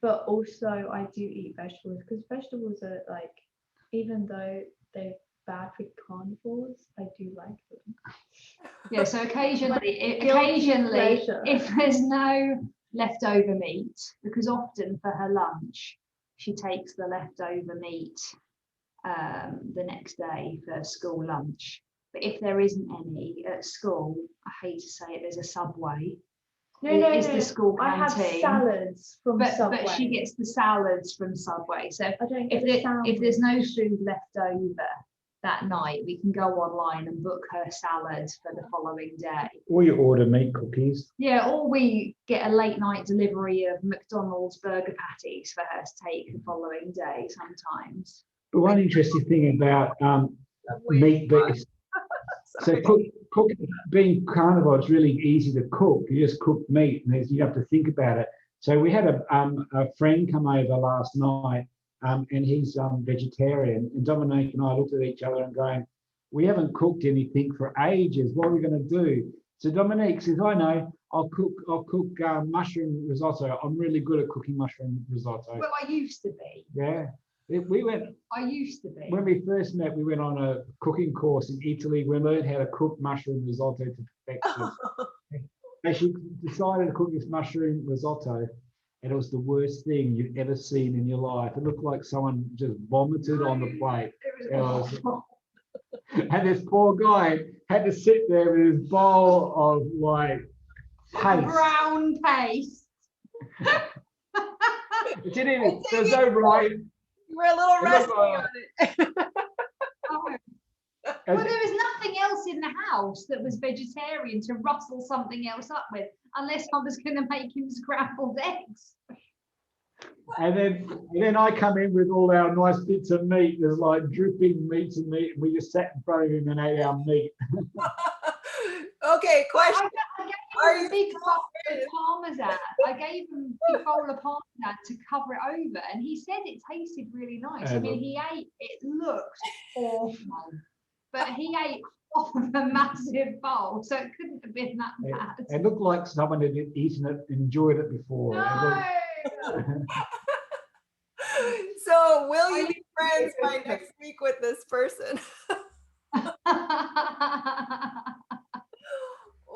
but also I do eat vegetables, because vegetables are like, even though they bad for carnivores, I do like them. Yeah, so occasionally, pleasure. if there's no leftover meat, because often for her lunch, she takes the leftover meat the next day for school lunch. But if there isn't any at school, I hate to say it, there's a Subway. It's the school I have canteen. salads from Subway. But she gets the salads from Subway. So I don't get if there's no food left over that night, we can go online and book her salads for the following day. Or you order meat cookies. Yeah, or we get a late night delivery of McDonald's burger patties for her to take the following day sometimes. But one interesting thing about meat-based, so being carnivore, it's really easy to cook. You just cook meat, and you have to think about it. So we had a friend come over last night, and he's vegetarian. And Dominique and I looked at each other and going, "We haven't cooked anything for ages. What are we going to do?" So Dominique says, "I know. I'll cook mushroom risotto. I'm really good at cooking mushroom risotto." Well, I used to be. Yeah. I used to be. When we first met, we went on a cooking course in Italy. We learned how to cook mushroom risotto to perfection. And she decided to cook this mushroom risotto, and it was the worst thing you've ever seen in your life. It looked like someone just vomited on the plate. And this poor guy had to sit there with his bowl of like paste. Brown paste. It didn't even, there's no right. We're a little rusty on it. Well, there was nothing else in the house that was vegetarian to rustle something else up with, unless I was going to make him scrambled eggs. And then I come in with all our nice bits of meat. There's like dripping meats and meat, and we just sat in front of him and ate our meat. Okay, question. I gave him a big bowl of parmesan. I gave him a big bowl of parmesan to cover it over, and he said it tasted really nice. I mean, he ate. It looked awful, but he ate off of a massive bowl, so it couldn't have been that bad. It looked like someone had eaten it, enjoyed it before. No. So, will you be friends by next week with this person?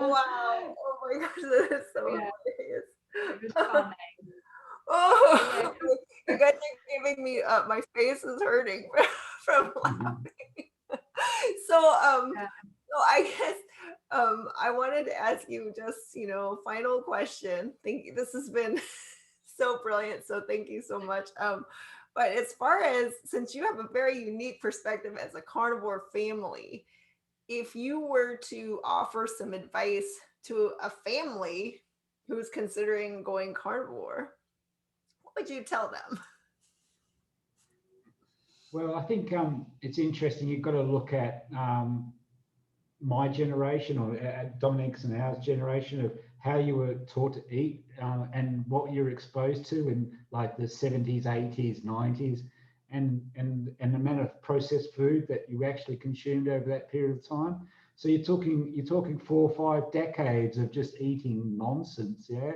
Wow. Oh my gosh, that is so hilarious. It was funny. Oh, you guys are giving me my face is hurting from laughing. So I guess I wanted to ask you just, final question. This has been so brilliant. So thank you so much. But as far as, since you have a very unique perspective as a carnivore family, if you were to offer some advice to a family who's considering going carnivore, what would you tell them? Well, I think it's interesting. You've got to look at my generation, or Dominique's and our generation, of how you were taught to eat and what you're exposed to in like the 70s, 80s, 90s, and the amount of processed food that you actually consumed over that period of time. So you're talking 4 or 5 decades of just eating nonsense, yeah.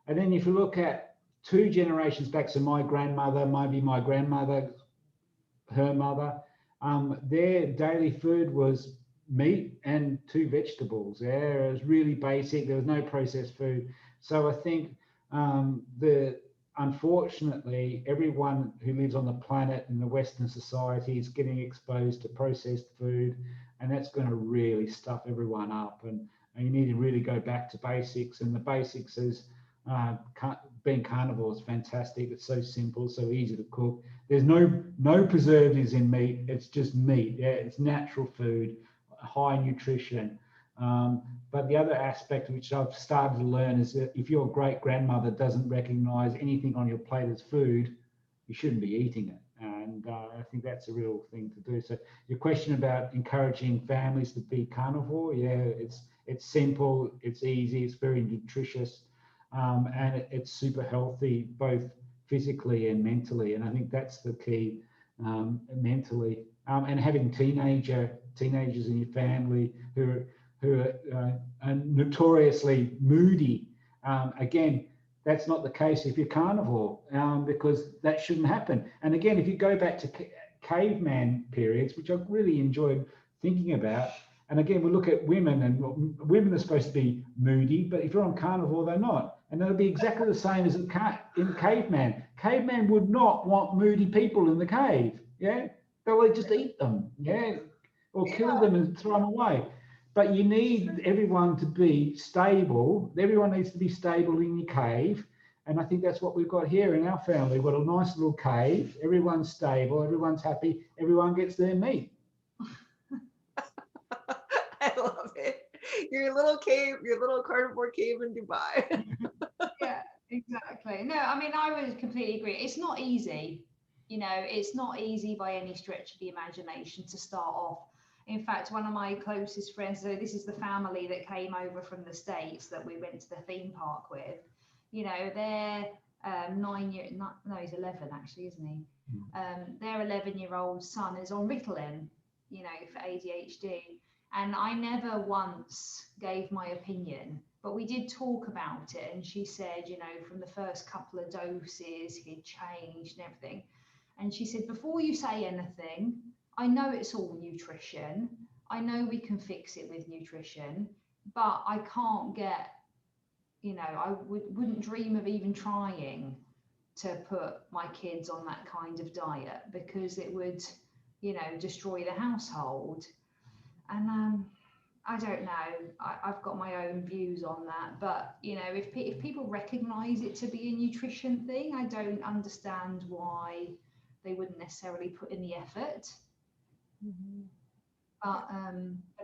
And then if you look at 2 generations back, so my grandmother, maybe my grandmother, her mother, their daily food was meat and 2 vegetables. Yeah, it was really basic. There was no processed food. So I think unfortunately, everyone who lives on the planet in the Western society is getting exposed to processed food, and that's going to really stuff everyone up. And you need to really go back to basics. And the basics is being carnivore is fantastic. It's so simple, so easy to cook. There's no preservatives in meat. It's just meat. Yeah, it's natural food, high nutrition. But the other aspect which I've started to learn is that if your great grandmother doesn't recognize anything on your plate as food, you shouldn't be eating it. And I think that's a real thing to do. So your question about encouraging families to be carnivore, yeah, it's simple, it's easy, it's very nutritious, and it's super healthy, both physically and mentally. And I think that's the key, mentally. And having teenagers in your family who are notoriously moody. Again, that's not the case if you're carnivore, because that shouldn't happen. And again, if you go back to caveman periods, which I really enjoyed thinking about. And again, we look at women, and women are supposed to be moody, but if you're on carnivore, they're not. And that'll be exactly the same as in caveman. Caveman would not want moody people in the cave. Yeah, they'll just eat them. Yeah, or kill them and throw them away. But you need everyone to be stable. Everyone needs to be stable in your cave. And I think that's what we've got here in our family. We've got a nice little cave. Everyone's stable. Everyone's happy. Everyone gets their meat. I love it. Your little cave, your little carnivore cave in Dubai. Yeah, exactly. No, I mean, I would completely agree. It's not easy. You know, it's not easy by any stretch of the imagination to start off. In fact, one of my closest friends, so this is the family that came over from the States that we went to the theme park with. You know, they're 9 year, not, no, he's 11 actually, isn't he? Their 11-year-old son is on Ritalin, you know, for ADHD. And I never once gave my opinion, but we did talk about it. And she said, you know, from the first couple of doses, he'd changed and everything. And she said, before you say anything, I know it's all nutrition. I know we can fix it with nutrition, but I can't get, you know, I wouldn't dream of even trying to put my kids on that kind of diet because it would, you know, destroy the household. And I don't know, I've got my own views on that, but you know, if people recognize it to be a nutrition thing, I don't understand why they wouldn't necessarily put in the effort. But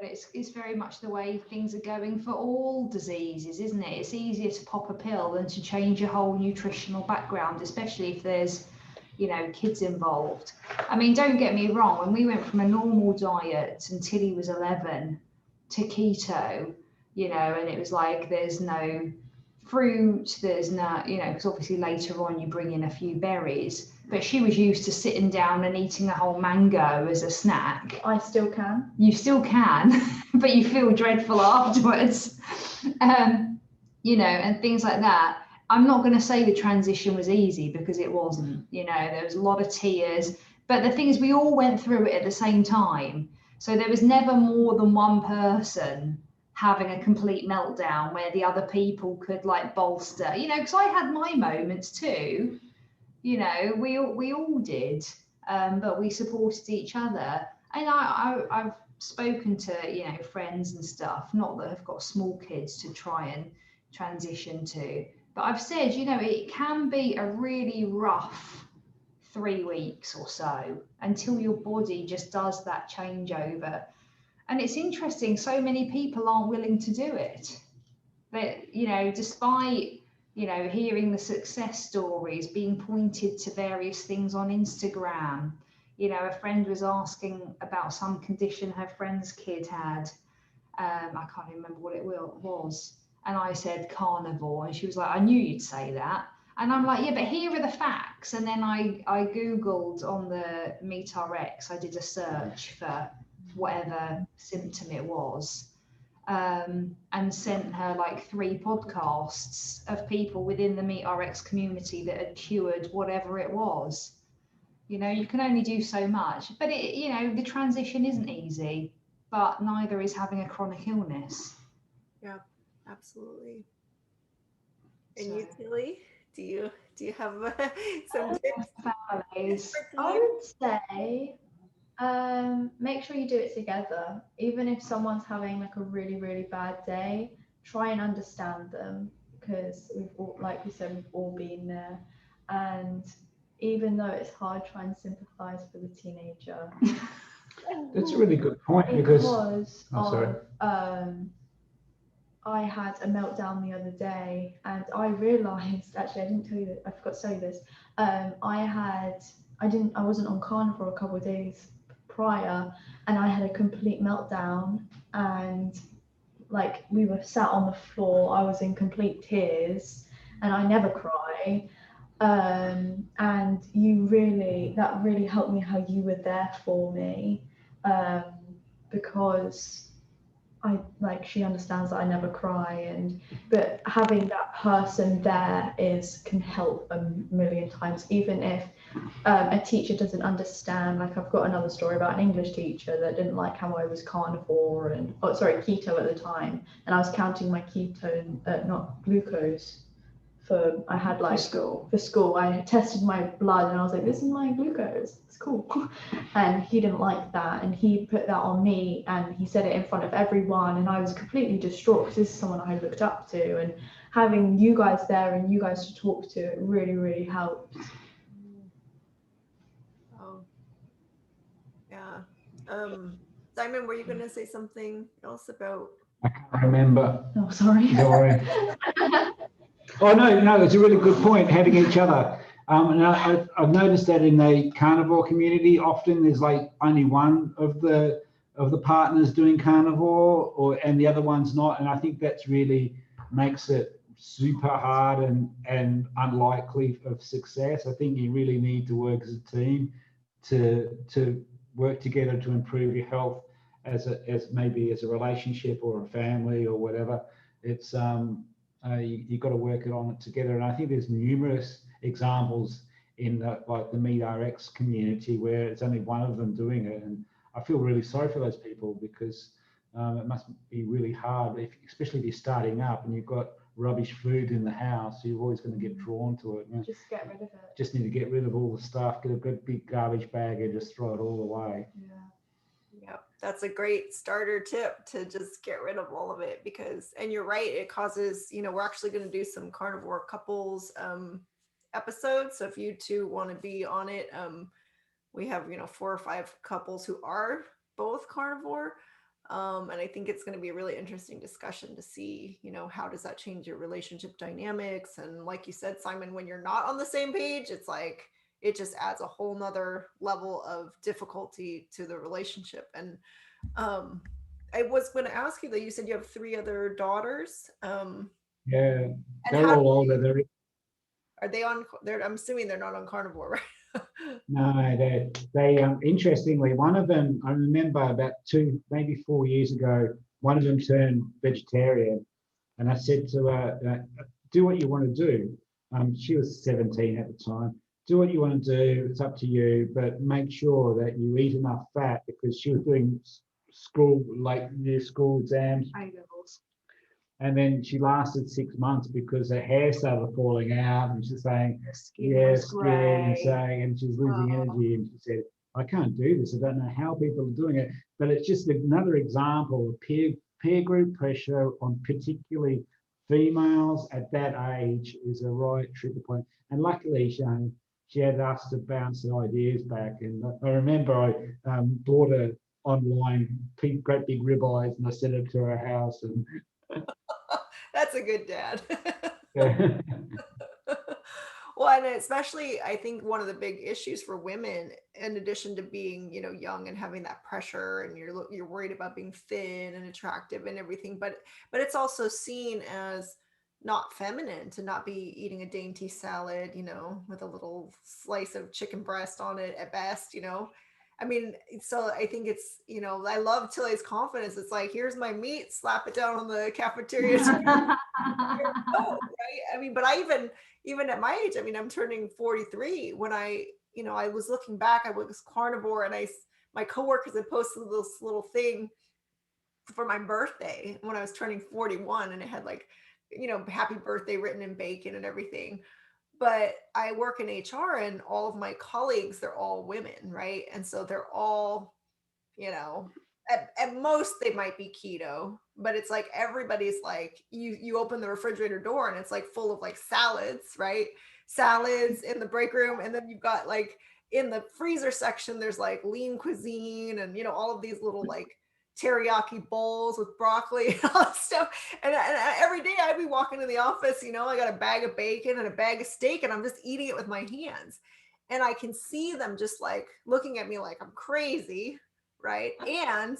it's very much the way things are going for all diseases, isn't it? It's easier to pop a pill than to change your whole nutritional background, especially if there's, you know, kids involved. I mean, don't get me wrong, when we went from a normal diet until he was 11 to keto, you know, and it was like there's no fruit, there's no, you know, because obviously later on you bring in a few berries, but she was used to sitting down and eating a whole mango as a snack. I still can. You still can, but you feel dreadful afterwards. You know, and things like that. I'm not going to say the transition was easy because it wasn't, you know, there was a lot of tears, but the thing is we all went through it at the same time. So there was never more than one person having a complete meltdown where the other people could like bolster, you know, because I had my moments too, you know, we all did, but we supported each other. And I've spoken to, you know, friends and stuff, not that have got small kids to try and transition to, but I've said, you know, it can be a really rough 3 weeks or so until your body just does that changeover. And it's interesting, so many people aren't willing to do it. But, you know, despite, you know, hearing the success stories, being pointed to various things on Instagram, you know, a friend was asking about some condition her friend's kid had. I can't remember what it was. And I said carnivore, and she was like, I knew you'd say that. And I'm like, yeah, but here are the facts. And then I Googled on the MeatRx, I did a search for whatever symptom it was, and sent her like 3 podcasts of people within the MeatRx community that had cured whatever it was. You know, you can only do so much, but it, you know, the transition isn't easy, but neither is having a chronic illness. Yeah, absolutely. And you, Tilly, do you have some tips? Families. I would say make sure you do it together. Even if someone's having like a really, really bad day, try and understand them, because we've all, like we said, we've all been there. And even though it's hard, try and sympathize for the teenager. That's a really good point because I had a meltdown the other day, and I realized, actually I didn't tell you that, I forgot to tell you this. I wasn't on carnivore a couple of days prior, and I had a complete meltdown, and like we were sat on the floor, I was in complete tears, and I never cry. And that really helped me how you were there for me, because she understands that I never cry, but having that person there can help a million times, even if a teacher doesn't understand. Like I've got another story about an English teacher that didn't like how I was carnivore and keto at the time, and I was counting my ketone, not glucose. I had like for school I tested my blood and I was like, this is my glucose, it's cool. And he didn't like that, and he put that on me, and he said it in front of everyone, and I was completely distraught because this is someone I looked up to, and having you guys there and you guys to talk to, it really, really helped. Oh, yeah. Simon, were you going to say something else about? I can't remember. Oh, sorry. Oh, no, it's a really good point, having each other. And I've noticed that in the carnivore community, often there's like only one of the partners doing carnivore, and the other one's not. And I think that's really makes it super hard and unlikely of success. I think you really need to work as a team to work together to improve your health as maybe as a relationship or a family or whatever. It's you've got to work it on it together. And I think there's numerous examples in like the Meat RX community where it's only one of them doing it. And I feel really sorry for those people, because it must be really hard, especially if you're starting up and you've got rubbish food in the house. You're always going to get drawn to it. Just get rid of it. Just need to get rid of all the stuff, get a good big garbage bag and just throw it all away. Yeah, that's a great starter tip, to just get rid of all of it, because, and you're right, it causes, we're actually going to do some Carnivore Couples episodes. So if you two want to be on it, we have, 4 or 5 couples who are both carnivore. And I think it's going to be a really interesting discussion to see, how does that change your relationship dynamics? And like you said, Simon, when you're not on the same page, it's like, it just adds a whole nother level of difficulty to the relationship. And I was going to ask you that you said you have 3 other daughters. Yeah, they're all older. Are they on? I'm assuming they're not on carnivore, right? No, they interestingly, one of them, I remember about 2, maybe 4 years ago, one of them turned vegetarian, and I said to her, "Do what you want to do." She was 17 at the time. Do what you want to do. It's up to you, but make sure that you eat enough fat, because she was doing school, like near school exams. And then she lasted 6 months because her hair started falling out, and she's saying, skin, and she's losing energy. And she said, "I can't do this. I don't know how people are doing it." But it's just another example of peer group pressure on particularly females at that age is a right trigger point. And luckily, she had us to bounce the ideas back. And I remember I bought her online great big ribeyes, and I sent it to her house. And that's a good dad. Well, and especially, I think one of the big issues for women, in addition to being, young and having that pressure, and you're worried about being thin and attractive and everything, but it's also seen as not feminine to not be eating a dainty salad, with a little slice of chicken breast on it at best, I mean, so I think it's, I love Tilly's confidence. It's like, here's my meat, slap it down on the cafeteria. Right? I mean, but I even at my age, I mean, I'm turning 43. When I was looking back, I was carnivore, and my coworkers had posted this little thing for my birthday when I was turning 41, and it had like, happy birthday written in bacon and everything. But I work in HR, and all of my colleagues, they're all women, right? And so they're all, at most they might be keto, but it's like everybody's like, you open the refrigerator door and it's like full of like salads, right? Salads in the break room. And then you've got like in the freezer section, there's like lean cuisine and, all of these little like teriyaki bowls with broccoli and all that stuff. And every day I'd be walking to the office, I got a bag of bacon and a bag of steak, and I'm just eating it with my hands. And I can see them just like looking at me like I'm crazy, right? And,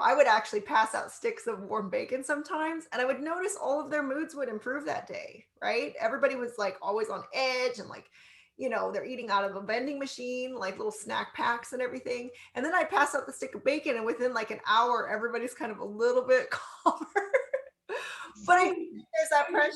I would actually pass out sticks of warm bacon sometimes, and I would notice all of their moods would improve that day, right? Everybody was like always on edge, and like, they're eating out of a vending machine, like little snack packs and everything. And then I pass out the stick of bacon, and within like an hour, everybody's kind of a little bit calmer. But I think there's that pressure,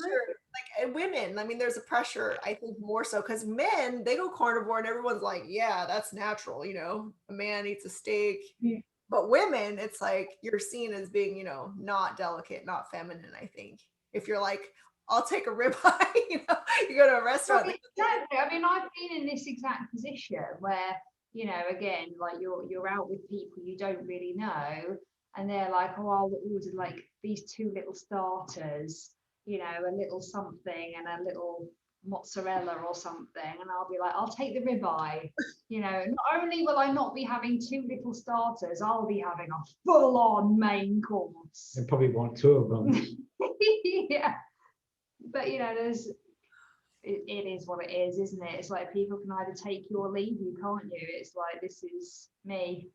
like women, I mean, there's a pressure, I think more so because men, they go carnivore and everyone's like, yeah, that's natural, you know, a man eats a steak. Yeah. But women, it's like you're seen as being, you know, not delicate, not feminine, I think. If you're like, I'll take a ribeye, you know, you go to a restaurant. Well, exactly. I mean, I've been in this exact position where, you know, again, like you're out with people you don't really know, and they're like, oh, I'll order like these 2 little starters, you know, a little something and a little mozzarella or something, and I'll be like, I'll take the ribeye. You know, not only will I not be having 2 little starters, I'll be having a full-on main course. They probably want 2 of them. Yeah, but you know, it is what it is, isn't it? It's like people can either take you or leave you, can't you? It's like, this is me.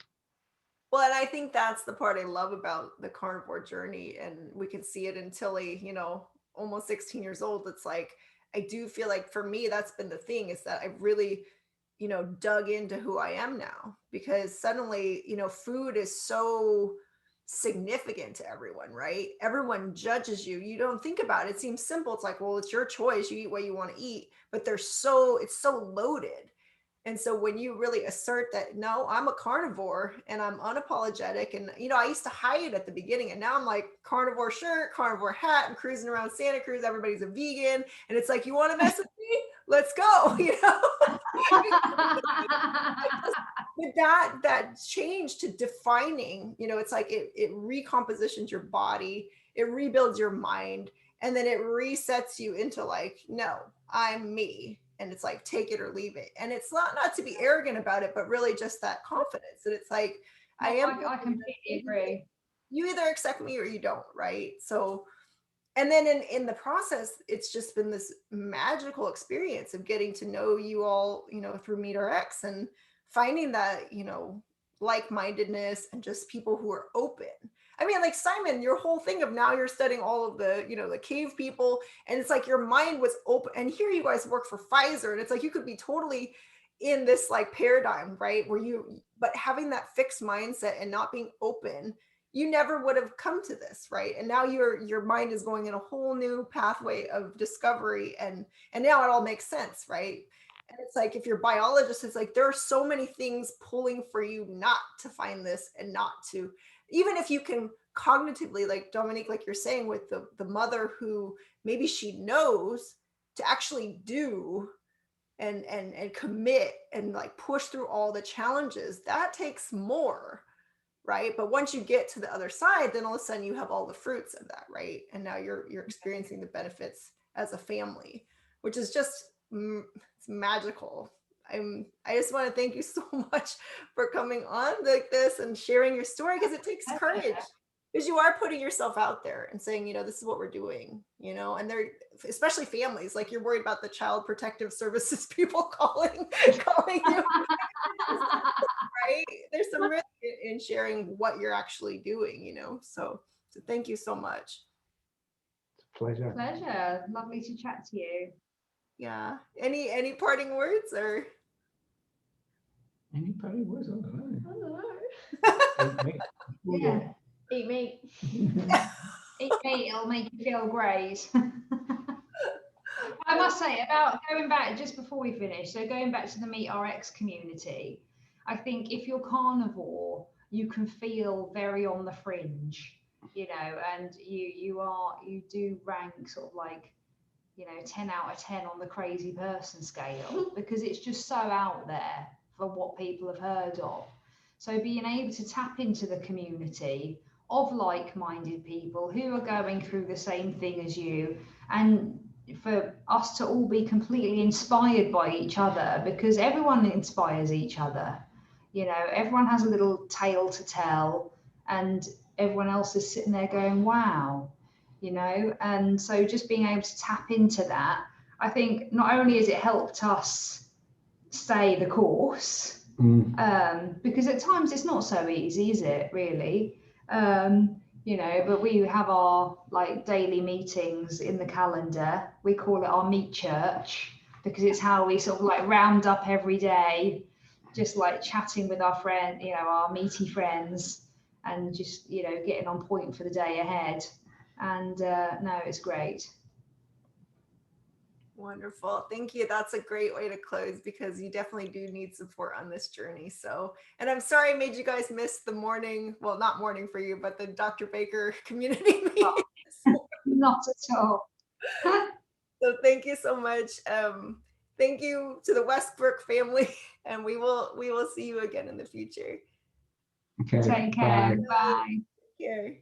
Well, and I think that's the part I love about the carnivore journey. And we can see it in Tilly, you know, almost 16 years old. It's like, I do feel like for me, that's been the thing, is that I've really, you know, dug into who I am now, because suddenly, you know, food is so significant to everyone, right? Everyone judges you. You don't think about it. It seems simple. It's like, well, it's your choice. You eat what you want to eat, but it's so loaded. And so when you really assert that, no, I'm a carnivore and I'm unapologetic. And, you know, I used to hide at the beginning, and now I'm like, carnivore shirt, carnivore hat, I'm cruising around Santa Cruz. Everybody's a vegan. And it's like, you want to mess with me? Let's go. You know, with that change to defining, you know, it's like it recompositions your body, it rebuilds your mind, and then it resets you into like, no, I'm me. And it's like, take it or leave it. And it's not to be arrogant about it, but really just that confidence that it's like, I completely agree. You either accept me or you don't, right? So, and then in the process, it's just been this magical experience of getting to know you all, you know, through MeetRx, and finding that, you know, like-mindedness and just people who are open. I mean, like Simon, your whole thing of now you're studying all of the, you know, the cave people, and it's like your mind was open. And here you guys work for Pfizer, and it's like you could be totally in this like paradigm, right? But having that fixed mindset and not being open, you never would have come to this, right? And now your mind is going in a whole new pathway of discovery, and now it all makes sense, right? And it's like, if you're biologist, it's like there are so many things pulling for you not to find this, and not to, even if you can cognitively, like Dominique, like you're saying with the mother who maybe she knows to actually do and commit and like push through all the challenges, that takes more, right? But once you get to the other side, then all of a sudden you have all the fruits of that, right? And now you're experiencing the benefits as a family, which is just it's magical. I just want to thank you so much for coming on like this and sharing your story, because it takes courage, because you are putting yourself out there and saying, you know, this is what we're doing, you know, and they're, especially families, like you're worried about the child protective services people calling you. Right? There's some risk in sharing what you're actually doing, you know. So thank you so much. Pleasure. Pleasure. Lovely to chat to you. Yeah. Any parting words or? Any parting words? I don't know. I don't know. Yeah. Eat meat. Eat meat, it'll make you feel great. I must say, about going back just before we finish, so going back to the MeetRx community, I think if you're carnivore, you can feel very on the fringe, you know, and you do rank sort of like, you know, 10 out of 10 on the crazy person scale, because it's just so out there for what people have heard of. So being able to tap into the community of like-minded people who are going through the same thing as you, and for us to all be completely inspired by each other, because everyone inspires each other. You know, everyone has a little tale to tell, and everyone else is sitting there going, wow, you know. And so just being able to tap into that, I think not only has it helped us stay the course, because at times it's not so easy, is it really? You know, but we have our like daily meetings in the calendar. We call it our meet church, because it's how we sort of like round up every day, just like chatting with our our meaty friends, and just, you know, getting on point for the day ahead. And no, it's great. Wonderful. Thank you. That's a great way to close because you definitely do need support on this journey. So, and I'm sorry I made you guys miss the morning, well, not morning for you, but the Dr. Baker community meeting. Not at all. So thank you so much. Thank you to the Westbrook family, and we will see you again in the future. Okay. Take care. Bye. Bye. Take care.